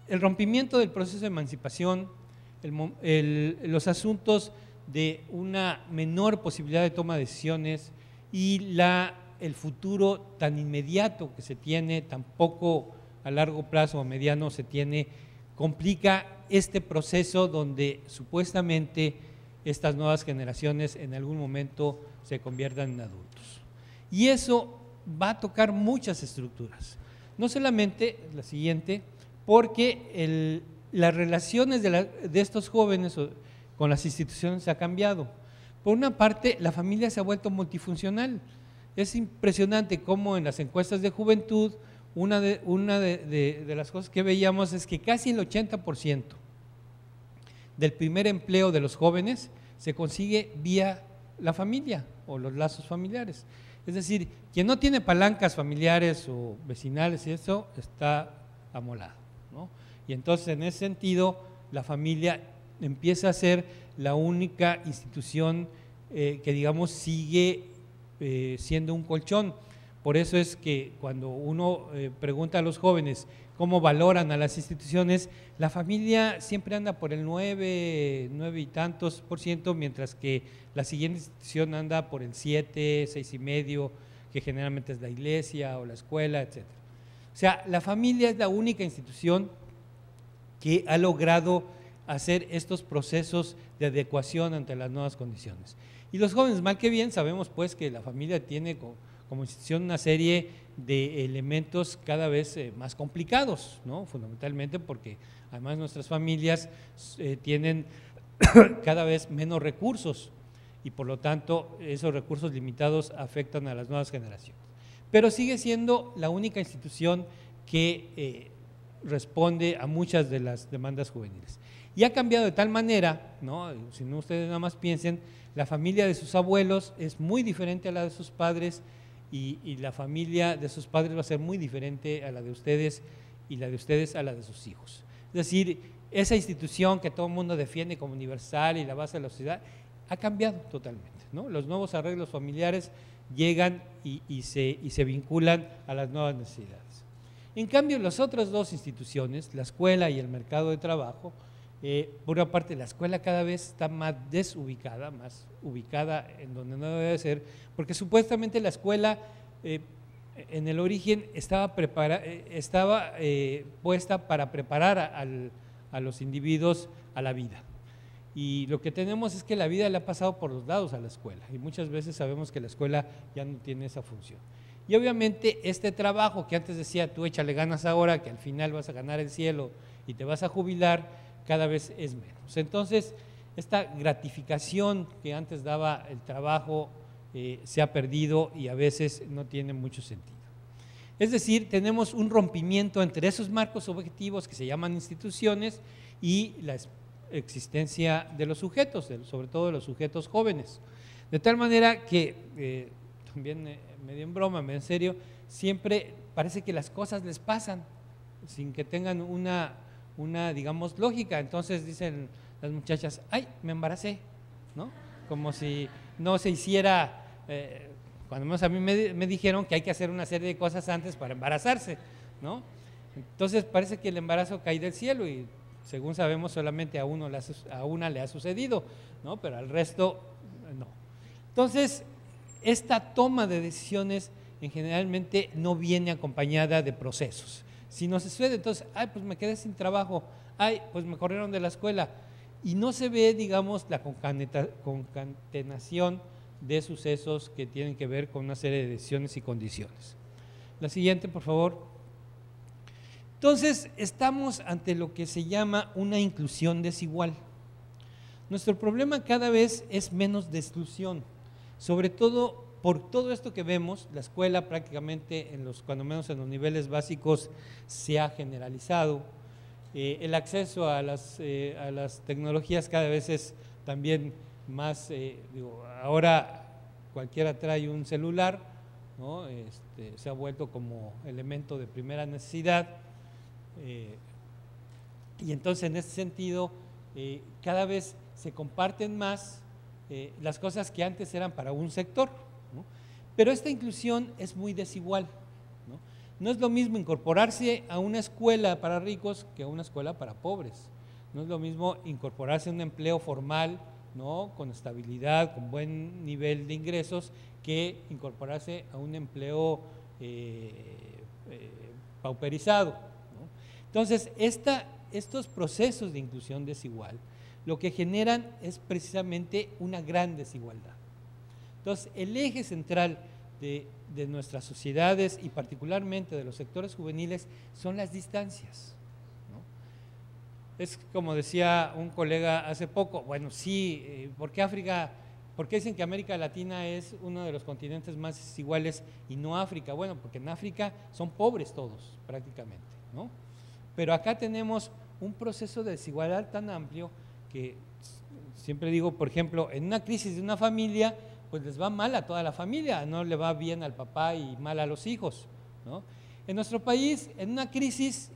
el rompimiento del proceso de emancipación, los asuntos de una menor posibilidad de toma de decisiones y el futuro tan inmediato que se tiene, tan poco a largo plazo o mediano se tiene, complica este proceso donde supuestamente estas nuevas generaciones en algún momento se conviertan en adultos. Y eso va a tocar muchas estructuras, no solamente la siguiente, porque las relaciones de estos jóvenes con las instituciones ha cambiado. Por una parte, la familia se ha vuelto multifuncional. Es impresionante cómo en las encuestas de juventud, una de las cosas que veíamos es que casi el 80% del primer empleo de los jóvenes se consigue vía la familia o los lazos familiares. Es decir, quien no tiene palancas familiares o vecinales y eso está amolado, ¿no? Y entonces, en ese sentido, la familia empieza a ser la única institución que, digamos, sigue siendo un colchón. Por eso es que cuando uno pregunta a los jóvenes cómo valoran a las instituciones, la familia siempre anda por el 9 y tantos %, mientras que la siguiente institución anda por el 7, 6,5%, que generalmente es la iglesia o la escuela, etc. O sea, la familia es la única institución que ha logrado hacer estos procesos de adecuación ante las nuevas condiciones. Y los jóvenes, mal que bien, sabemos pues que la familia tiene como institución una serie de elementos cada vez más complicados, ¿no? Fundamentalmente porque además nuestras familias tienen cada vez menos recursos y por lo tanto esos recursos limitados afectan a las nuevas generaciones. Pero sigue siendo la única institución que responde a muchas de las demandas juveniles. Y ha cambiado de tal manera, ¿no?, si no ustedes nada más piensen, la familia de sus abuelos es muy diferente a la de sus padres y la familia de sus padres va a ser muy diferente a la de ustedes y la de ustedes a la de sus hijos. Es decir, esa institución que todo el mundo defiende como universal y la base de la sociedad ha cambiado totalmente, ¿no? Los nuevos arreglos familiares llegan y se vinculan a las nuevas necesidades. En cambio, las otras dos instituciones, la escuela y el mercado de trabajo, por una parte la escuela cada vez está más desubicada, más ubicada en donde no debe ser, porque supuestamente la escuela en el origen estaba puesta para preparar a los individuos a la vida. Y lo que tenemos es que la vida le ha pasado por los lados a la escuela y muchas veces sabemos que la escuela ya no tiene esa función. Y obviamente este trabajo que antes decía tú échale ganas ahora que al final vas a ganar el cielo y te vas a jubilar, cada vez es menos. Entonces, esta gratificación que antes daba el trabajo se ha perdido y a veces no tiene mucho sentido. Es decir, tenemos un rompimiento entre esos marcos objetivos que se llaman instituciones y la existencia de los sujetos, sobre todo de los sujetos jóvenes. De tal manera que, también medio en broma, medio en serio, siempre parece que las cosas les pasan sin que tengan una digamos, lógica. Entonces dicen las muchachas, ay, me embaracé, ¿no? Como si no se hiciera cuando menos a mí me dijeron que hay que hacer una serie de cosas antes para embarazarse, ¿no? Entonces parece que el embarazo cae del cielo y según sabemos solamente a una le ha sucedido, ¿no? Pero al resto no. Entonces, esta toma de decisiones generalmente no viene acompañada de procesos. Si no se sucede, entonces, ay, pues me quedé sin trabajo, ay, pues me corrieron de la escuela, y no se ve, digamos, la concatenación de sucesos que tienen que ver con una serie de decisiones y condiciones. La siguiente, por favor. Entonces, estamos ante lo que se llama una inclusión desigual. Nuestro problema cada vez es menos de exclusión, sobre todo por todo esto que vemos. La escuela prácticamente, cuando menos en los niveles básicos, se ha generalizado. El acceso a las tecnologías cada vez es también más, ahora cualquiera trae un celular, ¿no? Se ha vuelto como elemento de primera necesidad, y entonces en ese sentido cada vez se comparten más las cosas que antes eran para un sector, ¿no? Pero esta inclusión es muy desigual. No es lo mismo incorporarse a una escuela para ricos que a una escuela para pobres. No es lo mismo incorporarse a un empleo formal, ¿no? Con estabilidad, con buen nivel de ingresos, que incorporarse a un empleo pauperizado, ¿no? Entonces, estos procesos de inclusión desigual lo que generan es precisamente una gran desigualdad. Entonces, el eje central de nuestras sociedades y particularmente de los sectores juveniles son las distancias, ¿no? Es como decía un colega hace poco, bueno, sí, ¿por qué dicen que América Latina es uno de los continentes más desiguales y no África? Bueno, porque en África son pobres todos prácticamente, ¿no? Pero acá tenemos un proceso de desigualdad tan amplio que siempre digo, por ejemplo, en una crisis de una familia, pues les va mal a toda la familia, no le va bien al papá y mal a los hijos, ¿no? En nuestro país, en una crisis,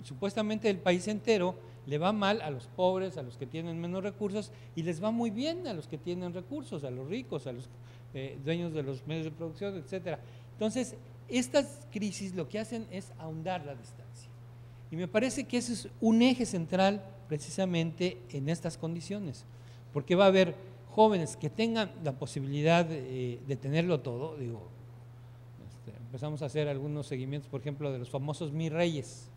supuestamente del país entero, le va mal a los pobres, a los que tienen menos recursos, y les va muy bien a los que tienen recursos, a los ricos, a los dueños de los medios de producción, etcétera. Entonces, estas crisis lo que hacen es ahondar la distancia. Y me parece que ese es un eje central precisamente en estas condiciones, porque va a haber jóvenes que tengan la posibilidad de tenerlo todo. Empezamos a hacer algunos seguimientos, por ejemplo, de los famosos Mi Reyes,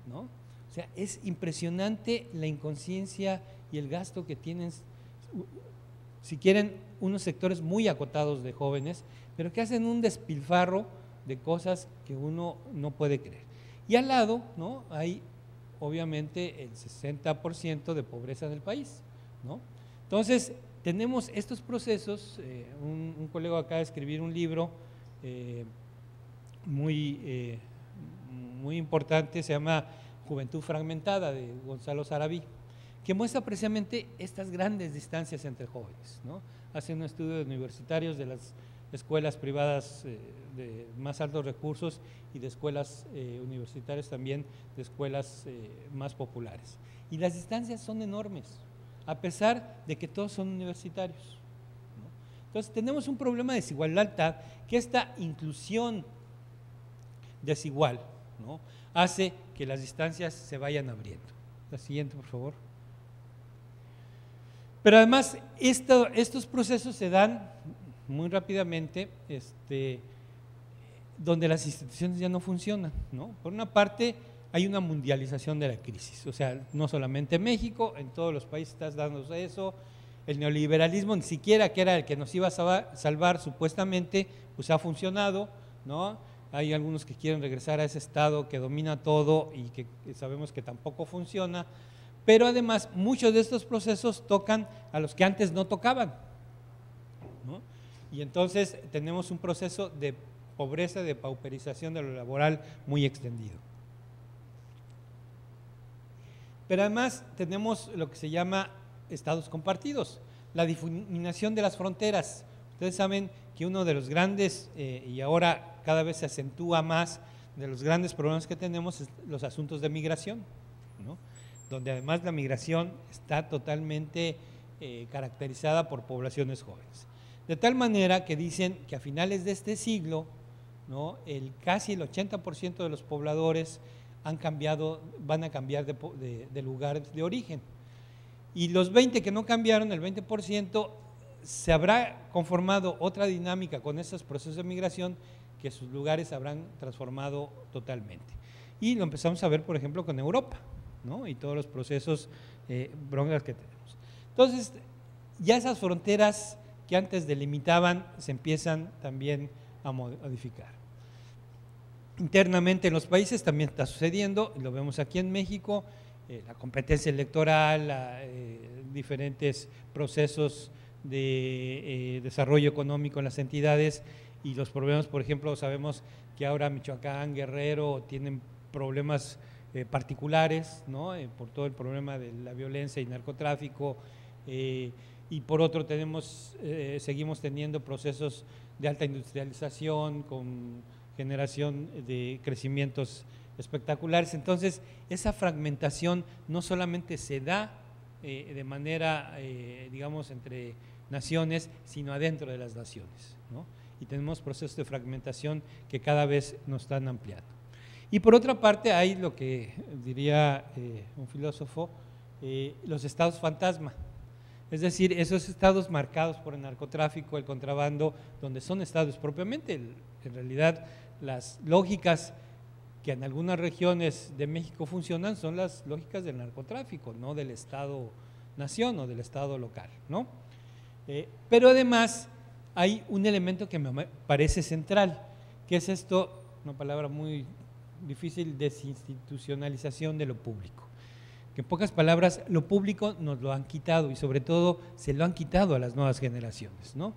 ¿no? O sea, es impresionante la inconsciencia y el gasto que tienen, si quieren, unos sectores muy acotados de jóvenes, pero que hacen un despilfarro de cosas que uno no puede creer. Y al lado, ¿no?, hay obviamente el 60% de pobreza del país, ¿no? Entonces, tenemos estos procesos. Un colega acaba de escribir un libro muy importante, se llama Juventud Fragmentada, de Gonzalo Sarabí, que muestra precisamente estas grandes distancias entre jóvenes, ¿no? Hace un estudio de universitarios de las escuelas privadas de más altos recursos y de escuelas universitarias también, de escuelas más populares. Y las distancias son enormes, a pesar de que todos son universitarios, ¿no? Entonces tenemos un problema de desigualdad, que esta inclusión desigual, ¿no?, hace que las distancias se vayan abriendo. La siguiente, por favor. Pero además estos procesos se dan muy rápidamente, donde las instituciones ya no funcionan, ¿no? Por una parte, hay una mundialización de la crisis, o sea, no solamente en México, en todos los países está dándose eso. El neoliberalismo, ni siquiera que era el que nos iba a salvar supuestamente, pues ha funcionado, ¿no? Hay algunos que quieren regresar a ese estado que domina todo y que sabemos que tampoco funciona, pero además muchos de estos procesos tocan a los que antes no tocaban, ¿no? Y entonces tenemos un proceso de pobreza, de pauperización de lo laboral muy extendido. Pero además tenemos lo que se llama estados compartidos, la difuminación de las fronteras. Ustedes saben que uno de los grandes, y ahora cada vez se acentúa más, de los grandes problemas que tenemos es los asuntos de migración, ¿no?, donde además la migración está totalmente caracterizada por poblaciones jóvenes. De tal manera que dicen que a finales de este siglo, ¿no?, casi el 80% de los pobladores van a cambiar de lugar de origen. Y los 20 que no cambiaron, el 20%, se habrá conformado otra dinámica con esos procesos de migración que sus lugares habrán transformado totalmente. Y lo empezamos a ver, por ejemplo, con Europa, ¿no?, y todos los procesos broncas que tenemos. Entonces, ya esas fronteras que antes delimitaban se empiezan también a modificar. Internamente en los países también está sucediendo, lo vemos aquí en México, la competencia electoral, diferentes procesos de desarrollo económico en las entidades y los problemas, por ejemplo, sabemos que ahora Michoacán, Guerrero tienen problemas particulares, ¿no?, por todo el problema de la violencia y narcotráfico, y por otro seguimos teniendo procesos de alta industrialización con generación de crecimientos espectaculares. Entonces, esa fragmentación no solamente se da de manera, digamos, entre naciones, sino adentro de las naciones, ¿no? Y tenemos procesos de fragmentación que cada vez nos están ampliando. Y por otra parte hay lo que diría un filósofo, los estados fantasma, es decir, esos estados marcados por el narcotráfico, el contrabando, donde son estados propiamente, en realidad las lógicas que en algunas regiones de México funcionan son las lógicas del narcotráfico, no del Estado-nación o del Estado local, ¿no? Pero además hay un elemento que me parece central, que es esto, una palabra muy difícil, desinstitucionalización de lo público. Que en pocas palabras, lo público nos lo han quitado y sobre todo se lo han quitado a las nuevas generaciones, ¿no?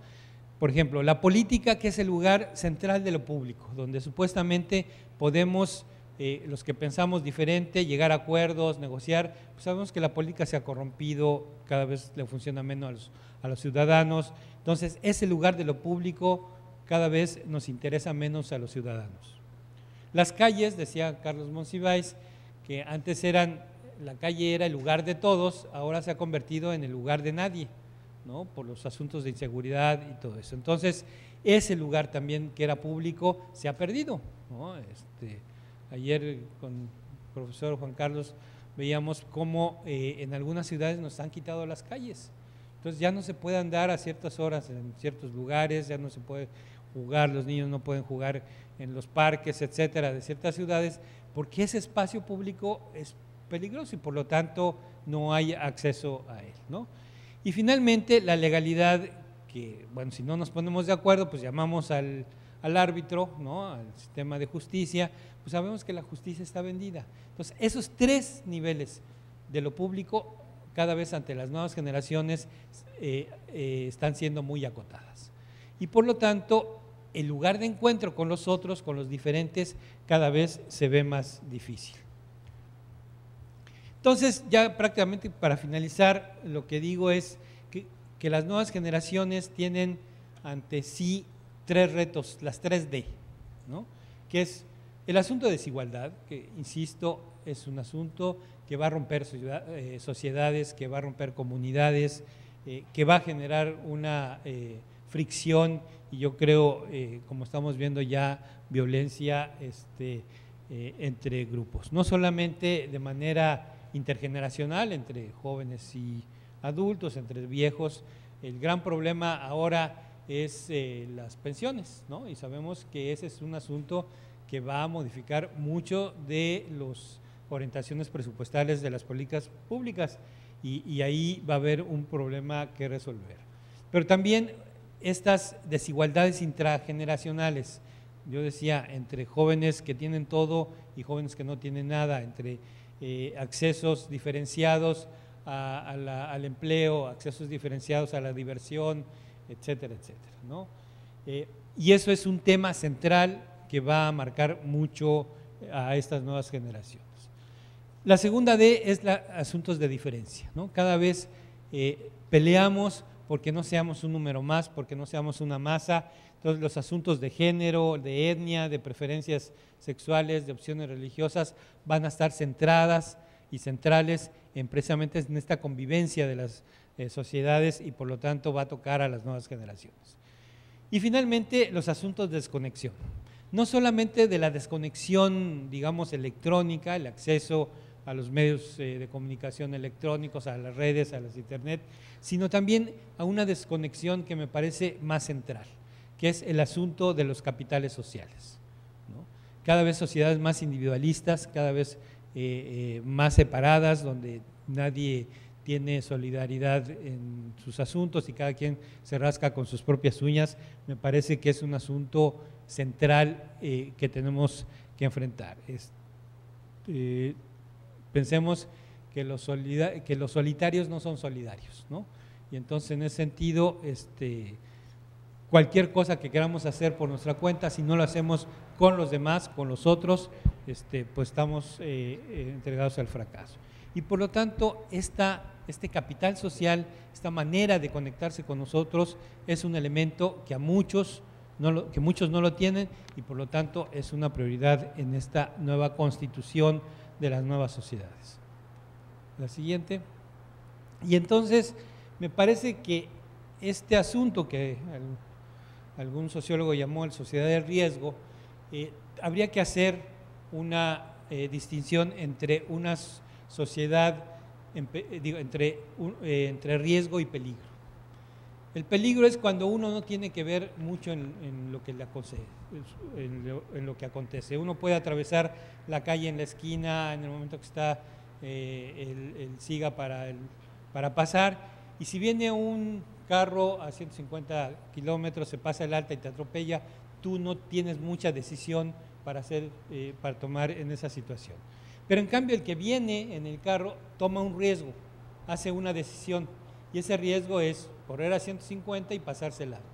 Por ejemplo, la política, que es el lugar central de lo público, donde supuestamente podemos, los que pensamos diferente, llegar a acuerdos, negociar, pues sabemos que la política se ha corrompido, cada vez le funciona menos a los ciudadanos. Entonces, ese lugar de lo público cada vez nos interesa menos a los ciudadanos. Las calles, decía Carlos Monsiváis, que antes la calle era el lugar de todos, ahora se ha convertido en el lugar de nadie, ¿no?, por los asuntos de inseguridad y todo eso. Entonces, ese lugar también que era público se ha perdido, ¿no? Ayer con el profesor Juan Carlos veíamos cómo en algunas ciudades nos han quitado las calles. Entonces ya no se puede andar a ciertas horas en ciertos lugares, ya no se puede jugar, los niños no pueden jugar en los parques, etcétera, de ciertas ciudades, porque ese espacio público es peligroso y por lo tanto no hay acceso a él, ¿no? Y finalmente la legalidad, que bueno, si no nos ponemos de acuerdo, pues llamamos al árbitro, ¿no?, al sistema de justicia, pues sabemos que la justicia está vendida. Entonces, esos tres niveles de lo público, cada vez ante las nuevas generaciones, están siendo muy acotadas. Y por lo tanto, el lugar de encuentro con los otros, con los diferentes, cada vez se ve más difícil. Entonces, ya prácticamente para finalizar, lo que digo es que las nuevas generaciones tienen ante sí tres retos, las 3D, ¿no?, que es el asunto de desigualdad, que insisto, es un asunto que va a romper sociedades, que va a romper comunidades, que va a generar una fricción y yo creo, como estamos viendo ya, violencia entre grupos, no solamente de manera intergeneracional, entre jóvenes y adultos, entre viejos. El gran problema ahora es las pensiones, ¿no?, y sabemos que ese es un asunto que va a modificar mucho de las orientaciones presupuestales de las políticas públicas y ahí va a haber un problema que resolver. Pero también estas desigualdades intrageneracionales, yo decía, entre jóvenes que tienen todo y jóvenes que no tienen nada, entre accesos diferenciados al empleo, accesos diferenciados a la diversión, etcétera, etcétera, ¿no? Y eso es un tema central que va a marcar mucho a estas nuevas generaciones. La segunda D es asuntos de diferencia, ¿no? Cada vez peleamos porque no seamos un número más, porque no seamos una masa. Entonces los asuntos de género, de etnia, de preferencias sexuales, de opciones religiosas van a estar centradas y centrales precisamente en esta convivencia de las sociedades y por lo tanto va a tocar a las nuevas generaciones. Y finalmente, los asuntos de desconexión. No solamente de la desconexión, digamos, electrónica, el acceso a los medios de comunicación electrónicos, a las redes, a las internet, sino también a una desconexión que me parece más central, que es el asunto de los capitales sociales, ¿no? Cada vez sociedades más individualistas, cada vez más separadas, donde nadie tiene solidaridad en sus asuntos y cada quien se rasca con sus propias uñas, me parece que es un asunto central que tenemos que enfrentar. Pensemos que los solitarios no son solidarios, ¿no? Y entonces en ese sentido, cualquier cosa que queramos hacer por nuestra cuenta, si no lo hacemos con los demás, con los otros, pues estamos entregados al fracaso. Y por lo tanto, este capital social, esta manera de conectarse con nosotros, es un elemento que muchos no lo tienen y por lo tanto es una prioridad en esta nueva constitución de las nuevas sociedades. La siguiente. Y entonces, me parece que este asunto que algún sociólogo llamó la sociedad del riesgo, habría que hacer una distinción entre una sociedad, entre riesgo y peligro. El peligro es cuando uno no tiene que ver mucho en lo que le acontece, en lo que acontece. Uno puede atravesar la calle en la esquina en el momento que está el siga para pasar, y si viene un carro a 150 kilómetros, se pasa el alta y te atropella, tú no tienes mucha decisión para tomar en esa situación. Pero en cambio el que viene en el carro toma un riesgo, hace una decisión, y ese riesgo es correr a 150 y pasarse el alto.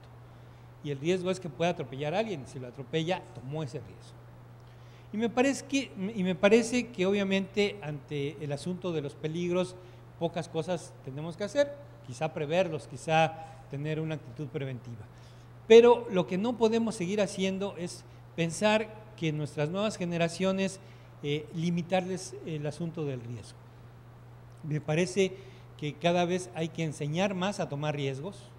Y el riesgo es que pueda atropellar a alguien, si lo atropella, tomó ese riesgo. Y me parece que obviamente ante el asunto de los peligros, pocas cosas tenemos que hacer, quizá preverlos, quizá tener una actitud preventiva. Pero lo que no podemos seguir haciendo es pensar que en nuestras nuevas generaciones limitarles el asunto del riesgo. Me parece que cada vez hay que enseñar más a tomar riesgos,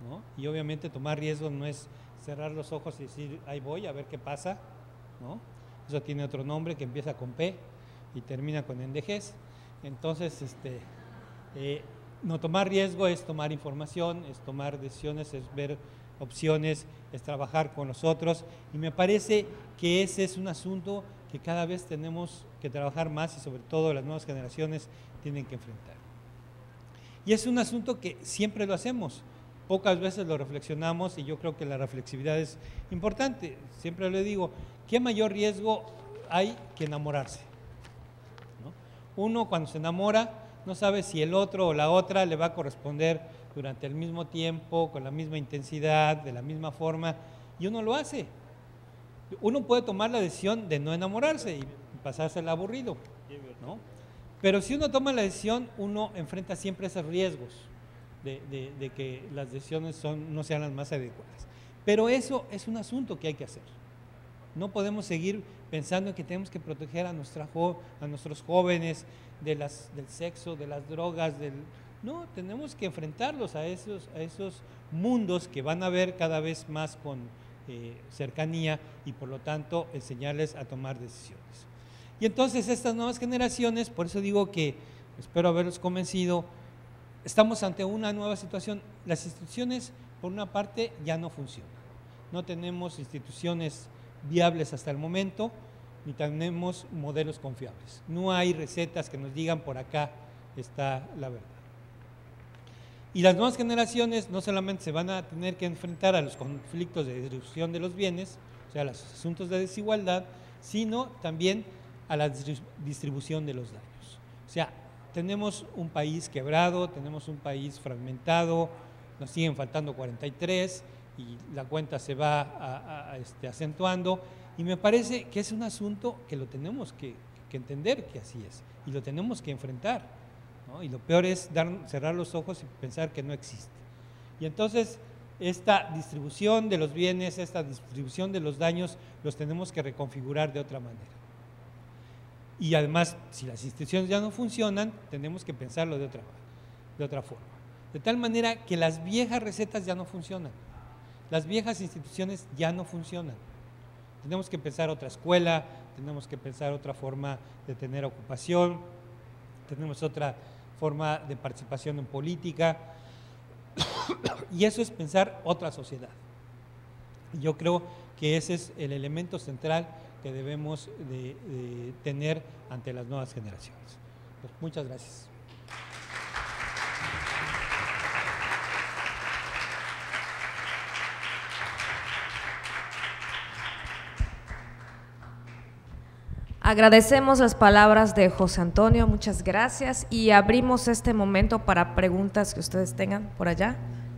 ¿no? Y obviamente tomar riesgos no es cerrar los ojos y decir, ahí voy, a ver qué pasa, ¿no? Eso tiene otro nombre que empieza con P y termina con endejez. Entonces, no tomar riesgo es tomar información, es tomar decisiones, es ver opciones, es trabajar con los otros, y me parece que ese es un asunto que cada vez tenemos que trabajar más y sobre todo las nuevas generaciones tienen que enfrentar. Y es un asunto que siempre lo hacemos, pocas veces lo reflexionamos y yo creo que la reflexividad es importante. Siempre le digo, ¿qué mayor riesgo hay que enamorarse? ¿No? Uno cuando se enamora no sabe si el otro o la otra le va a corresponder durante el mismo tiempo, con la misma intensidad, de la misma forma, y uno lo hace. Uno puede tomar la decisión de no enamorarse y pasarse el aburrido, ¿no? Pero si uno toma la decisión, uno enfrenta siempre esos riesgos de que las decisiones no sean las más adecuadas. Pero eso es un asunto que hay que hacer. No podemos seguir pensando que tenemos que proteger a nuestros jóvenes del sexo, de las drogas, no, tenemos que enfrentarlos a esos mundos que van a ver cada vez más con cercanía y por lo tanto enseñarles a tomar decisiones. Y entonces estas nuevas generaciones, por eso digo que espero haberlos convencido, estamos ante una nueva situación. Las instituciones, por una parte, ya no funcionan. No tenemos instituciones viables hasta el momento, ni tenemos modelos confiables. No hay recetas que nos digan por acá está la verdad. Y las nuevas generaciones no solamente se van a tener que enfrentar a los conflictos de distribución de los bienes, o sea, a los asuntos de desigualdad, sino también a la distribución de los daños. O sea, tenemos un país quebrado, tenemos un país fragmentado, nos siguen faltando 43 y la cuenta se va acentuando, y me parece que es un asunto que lo tenemos que entender que así es y lo tenemos que enfrentar, ¿no? Y lo peor es cerrar los ojos y pensar que no existe. Y entonces esta distribución de los bienes, esta distribución de los daños los tenemos que reconfigurar de otra manera. Y además, si las instituciones ya no funcionan, tenemos que pensarlo de otra forma. De tal manera que las viejas recetas ya no funcionan, las viejas instituciones ya no funcionan. Tenemos que pensar otra escuela, tenemos que pensar otra forma de tener ocupación, tenemos otra forma de participación en política, y eso es pensar otra sociedad. Yo creo que ese es el elemento central que debemos de tener ante las nuevas generaciones. Pues muchas gracias. Agradecemos las palabras de José Antonio, muchas gracias, y abrimos este momento para preguntas que ustedes tengan por allá.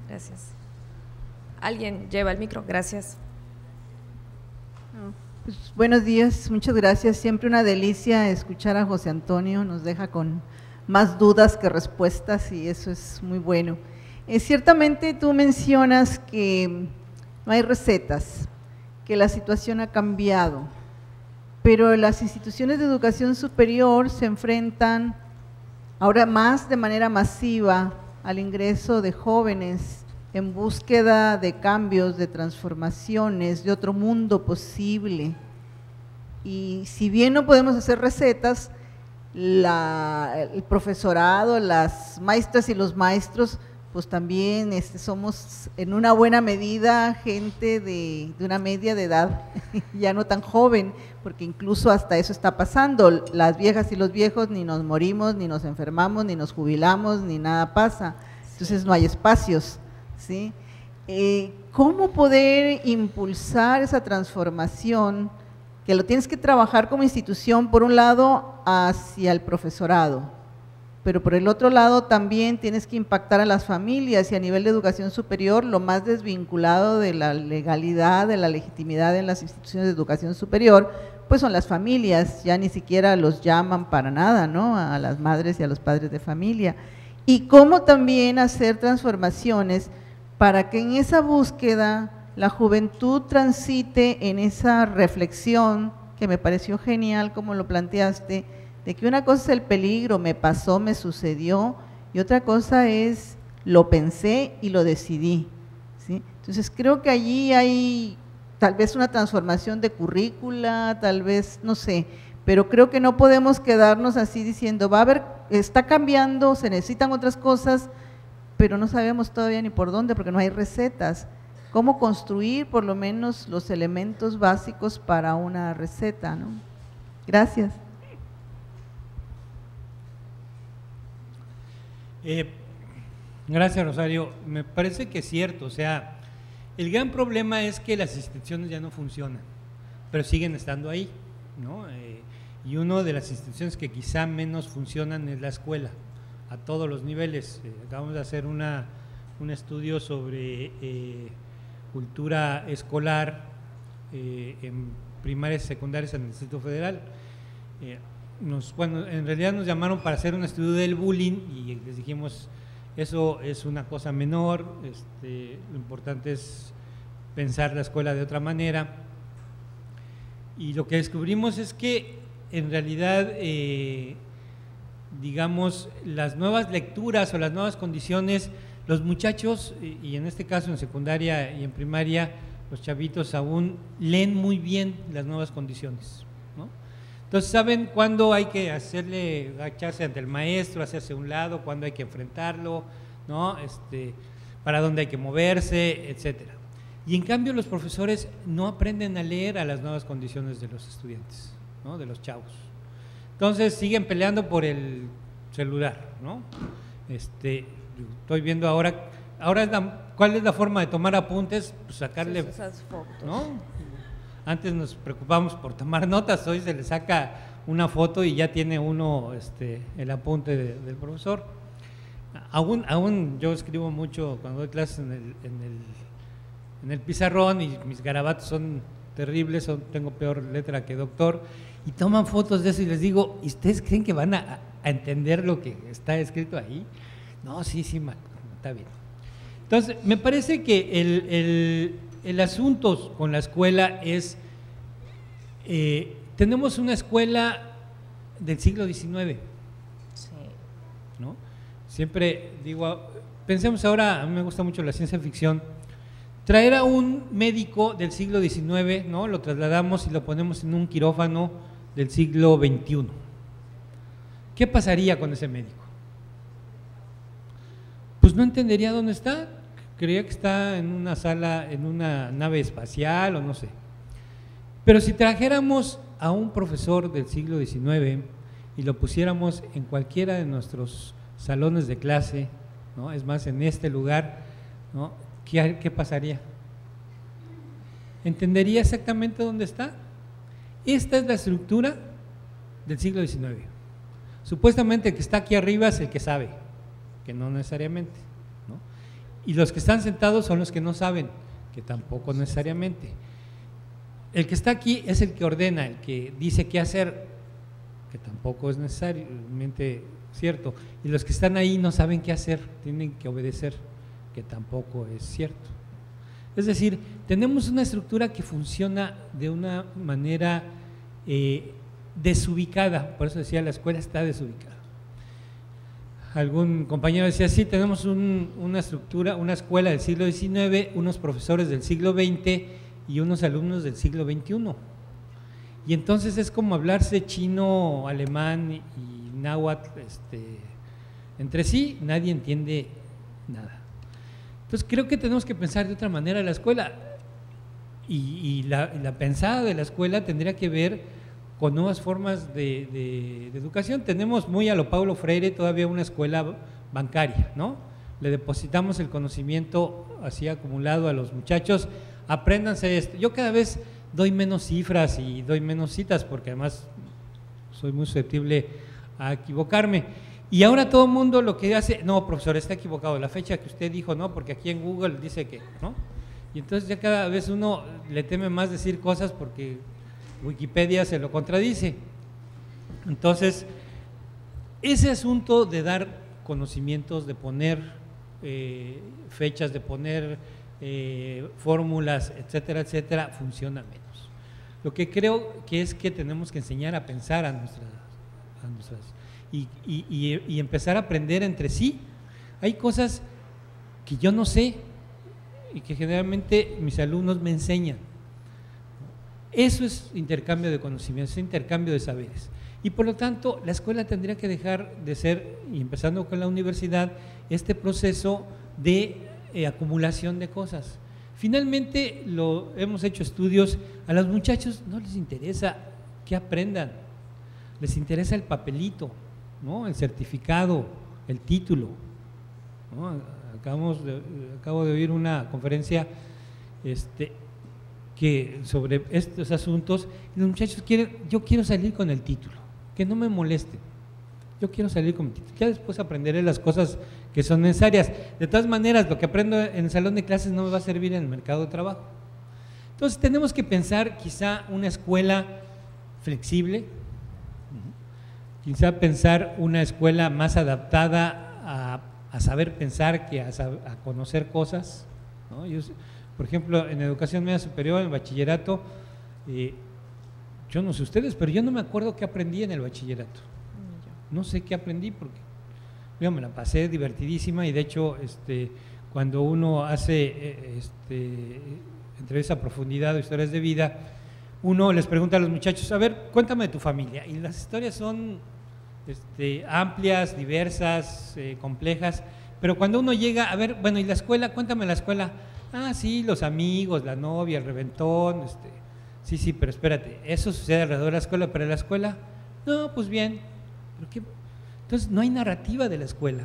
Gracias. ¿Alguien lleva el micro? Gracias. Pues, buenos días, muchas gracias. Siempre una delicia escuchar a José Antonio, nos deja con más dudas que respuestas y eso es muy bueno. Ciertamente tú mencionas que no hay recetas, que la situación ha cambiado, pero las instituciones de educación superior se enfrentan ahora más de manera masiva al ingreso de jóvenes en búsqueda de cambios, de transformaciones, de otro mundo posible. Y si bien no podemos hacer recetas, el profesorado, las maestras y los maestros, pues también somos en una buena medida gente de una media de edad, ya no tan joven, porque incluso hasta eso está pasando, las viejas y los viejos ni nos morimos, ni nos enfermamos, ni nos jubilamos, ni nada pasa, entonces no hay espacios, ¿sí? ¿Cómo poder impulsar esa transformación que lo tienes que trabajar como institución, por un lado, hacia el profesorado, pero por el otro lado también tienes que impactar a las familias y a nivel de educación superior, lo más desvinculado de la legalidad, de la legitimidad en las instituciones de educación superior, pues son las familias, ya ni siquiera los llaman para nada, ¿no? A las madres y a los padres de familia. Y cómo también hacer transformaciones para que en esa búsqueda la juventud transite en esa reflexión, que me pareció genial como lo planteaste, de que una cosa es el peligro, me pasó, me sucedió, y otra cosa es lo pensé y lo decidí, ¿sí? Entonces creo que allí hay tal vez una transformación de currícula, tal vez, no sé, pero creo que no podemos quedarnos así diciendo, va a haber, está cambiando, se necesitan otras cosas, pero no sabemos todavía ni por dónde, porque no hay recetas. ¿Cómo construir por lo menos los elementos básicos para una receta, ¿no? Gracias. Gracias, Rosario. Me parece que es cierto, o sea, el gran problema es que las instituciones ya no funcionan, pero siguen estando ahí, ¿no? Y una de las instituciones que quizá menos funcionan es la escuela, a todos los niveles. Acabamos de hacer un estudio sobre cultura escolar en primarias y secundarias en el Distrito Federal. Bueno, en realidad nos llamaron para hacer un estudio del bullying y les dijimos, eso es una cosa menor, lo importante es pensar la escuela de otra manera. Y lo que descubrimos es que en realidad, digamos, las nuevas lecturas o las nuevas condiciones, los muchachos, y en este caso en secundaria y en primaria, los chavitos aún leen muy bien las nuevas condiciones, ¿no? Entonces saben cuándo hay que agacharse ante el maestro, hacerse a un lado, cuándo hay que enfrentarlo, ¿no? Para dónde hay que moverse, etcétera. Y en cambio los profesores no aprenden a leer a las nuevas condiciones de los estudiantes, ¿no? De los chavos. Entonces siguen peleando por el celular, ¿no? Estoy viendo ahora ¿cuál es la forma de tomar apuntes? Pues sacarle, esas fotos, ¿no? Antes nos preocupamos por tomar notas, hoy se le saca una foto y ya tiene uno el apunte del profesor. Aún yo escribo mucho cuando doy clases en el pizarrón y mis garabatos son terribles, tengo peor letra que doctor, y toman fotos de eso y les digo, ¿y ustedes creen que van a entender lo que está escrito ahí? No, sí, está bien. Entonces, me parece que el asunto con la escuela es, tenemos una escuela del siglo XIX. Sí. ¿No? Siempre digo, pensemos ahora, a mí me gusta mucho la ciencia ficción, traer a un médico del siglo XIX, ¿no? Lo trasladamos y lo ponemos en un quirófano del siglo XXI. ¿Qué pasaría con ese médico? Pues no entendería dónde está, creía que está en una sala, en una nave espacial o no sé. Pero si trajéramos a un profesor del siglo XIX y lo pusiéramos en cualquiera de nuestros salones de clase, ¿no? Es más, en este lugar, ¿no? ¿Qué pasaría? ¿Entendería exactamente dónde está? Esta es la estructura del siglo XIX. Supuestamente el que está aquí arriba es el que sabe, que no necesariamente, ¿no? Y los que están sentados son los que no saben, que tampoco necesariamente. El que está aquí es el que ordena, el que dice qué hacer, que tampoco es necesariamente cierto. Y los que están ahí no saben qué hacer, tienen que obedecer, que tampoco es cierto. Es decir, tenemos una estructura que funciona de una manera desubicada, por eso decía, la escuela está desubicada. Algún compañero decía, sí, tenemos una estructura, una escuela del siglo XIX, unos profesores del siglo XX y unos alumnos del siglo XXI. Y entonces es como hablarse chino, alemán y náhuatl entre sí, nadie entiende nada. Entonces creo que tenemos que pensar de otra manera la escuela, y la pensada de la escuela tendría que ver con nuevas formas de educación. Tenemos muy a lo Paulo Freire todavía una escuela bancaria, ¿no? Le depositamos el conocimiento así acumulado a los muchachos, apréndanse esto. Yo cada vez doy menos cifras y doy menos citas porque además soy muy susceptible a equivocarme. Y ahora todo el mundo lo que hace, no, profesor, está equivocado, la fecha que usted dijo no, porque aquí en Google dice que, ¿no? Y entonces ya cada vez uno le teme más decir cosas porque Wikipedia se lo contradice. Entonces, ese asunto de dar conocimientos, de poner fechas, de poner fórmulas, etcétera, etcétera, funciona menos. Lo que creo que es que tenemos que enseñar a pensar a nuestras y empezar a aprender entre sí. Hay cosas que yo no sé y que generalmente mis alumnos me enseñan. Eso es intercambio de conocimientos, es intercambio de saberes. Y por lo tanto, la escuela tendría que dejar de ser, y empezando con la universidad, este proceso de acumulación de cosas. Finalmente, hemos hecho estudios, a los muchachos no les interesa que aprendan, les interesa el papelito, ¿no? El certificado, el título, ¿no? Acabo de oír una conferencia sobre estos asuntos, y los muchachos quieren, yo quiero salir con el título, que no me moleste, yo quiero salir con mi título, ya después aprenderé las cosas que son necesarias. De todas maneras, lo que aprendo en el salón de clases no me va a servir en el mercado de trabajo. Entonces tenemos que pensar quizá una escuela flexible, quizá pensar una escuela más adaptada a saber pensar que a conocer cosas, ¿no? Por ejemplo, en educación media superior, en bachillerato, yo no sé ustedes, pero yo no me acuerdo qué aprendí en el bachillerato. No sé qué aprendí porque yo me la pasé divertidísima, y de hecho cuando uno hace entrevistas a profundidad o historias de vida, uno les pregunta a los muchachos, a ver, cuéntame de tu familia, y las historias son amplias, diversas, complejas, pero cuando uno llega, a ver, bueno, ¿y la escuela? Cuéntame la escuela. Ah, sí, los amigos, la novia, el reventón, sí, pero espérate, eso sucede alrededor de la escuela, pero en la escuela, no, pues bien, ¿pero qué? Entonces no hay narrativa de la escuela.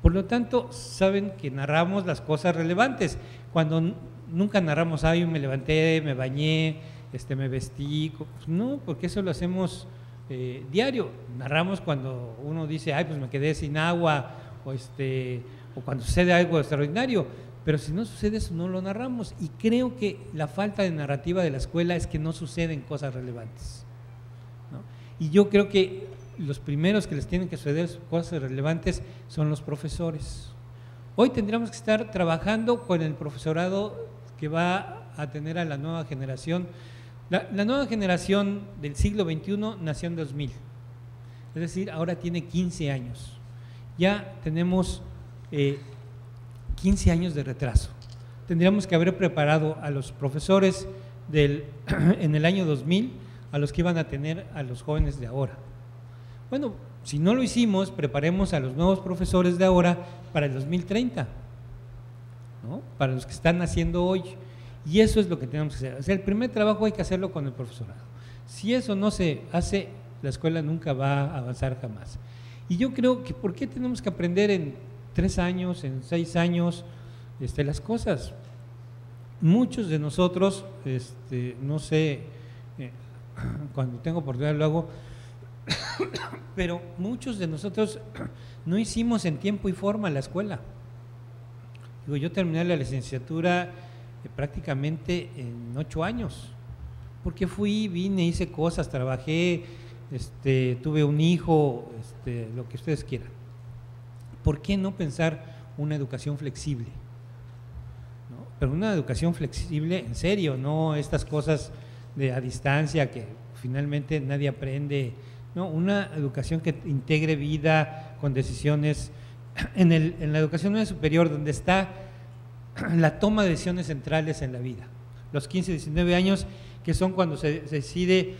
Por lo tanto, saben que narramos las cosas relevantes, cuando nunca narramos, ay, me levanté, me bañé, me vestí, no, porque eso lo hacemos diario. Narramos cuando uno dice, ay, pues me quedé sin agua, o cuando sucede algo extraordinario, pero si no sucede eso no lo narramos, y creo que la falta de narrativa de la escuela es que no suceden cosas relevantes, ¿no? Y yo creo que los primeros que les tienen que suceder cosas relevantes son los profesores. Hoy tendríamos que estar trabajando con el profesorado que va a tener a la nueva generación La nueva generación del siglo XXI nació en 2000, es decir, ahora tiene 15 años. Ya tenemos 15 años de retraso. Tendríamos que haber preparado a los profesores en el año 2000 a los que iban a tener a los jóvenes de ahora. Bueno, si no lo hicimos, preparemos a los nuevos profesores de ahora para el 2030, ¿no? Para los que están naciendo hoy. Y eso es lo que tenemos que hacer. O sea, el primer trabajo hay que hacerlo con el profesorado. Si eso no se hace, la escuela nunca va a avanzar jamás. Y yo creo que ¿por qué tenemos que aprender en 3 años, en 6 años las cosas? Muchos de nosotros, no sé, cuando tengo oportunidad lo hago, pero muchos de nosotros no hicimos en tiempo y forma la escuela. Digo, yo terminé la licenciatura prácticamente en 8 años, porque fui, vine, hice cosas, trabajé, tuve un hijo, lo que ustedes quieran. ¿Por qué no pensar una educación flexible? ¿No? Pero una educación flexible en serio, no estas cosas de a distancia que finalmente nadie aprende, ¿no? Una educación que integre vida con decisiones en la educación media superior, donde está la toma de decisiones centrales en la vida, los 15, 19 años, que son cuando se decide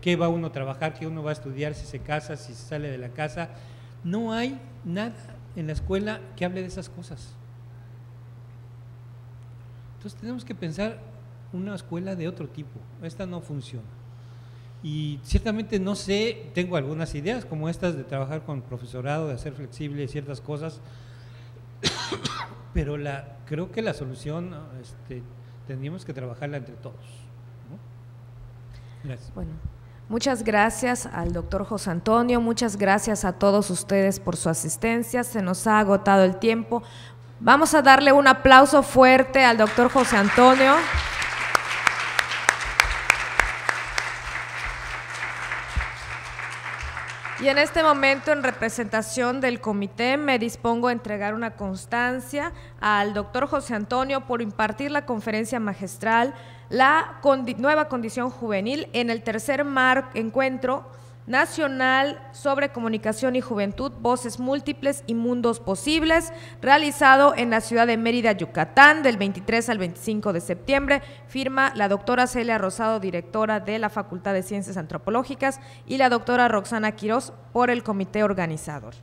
qué va uno a trabajar, qué uno va a estudiar, si se casa, si se sale de la casa. No hay nada en la escuela que hable de esas cosas. Entonces tenemos que pensar una escuela de otro tipo. Esta no funciona. Y ciertamente no sé, tengo algunas ideas como estas de trabajar con profesorado, de hacer flexible ciertas cosas, pero creo que la solución tendríamos que trabajarla entre todos, ¿no? Gracias. Bueno, muchas gracias al doctor José Antonio, muchas gracias a todos ustedes por su asistencia, se nos ha agotado el tiempo. Vamos a darle un aplauso fuerte al doctor José Antonio. Y en este momento, en representación del comité, me dispongo a entregar una constancia al doctor José Antonio por impartir la conferencia magistral La nueva condición juvenil en el tercer encuentro nacional sobre comunicación y juventud, voces múltiples y mundos posibles, realizado en la ciudad de Mérida, Yucatán, del 23 al 25 de septiembre. Firma la doctora Celia Rosado, directora de la Facultad de Ciencias Antropológicas, y la doctora Roxana Quirós por el comité organizador.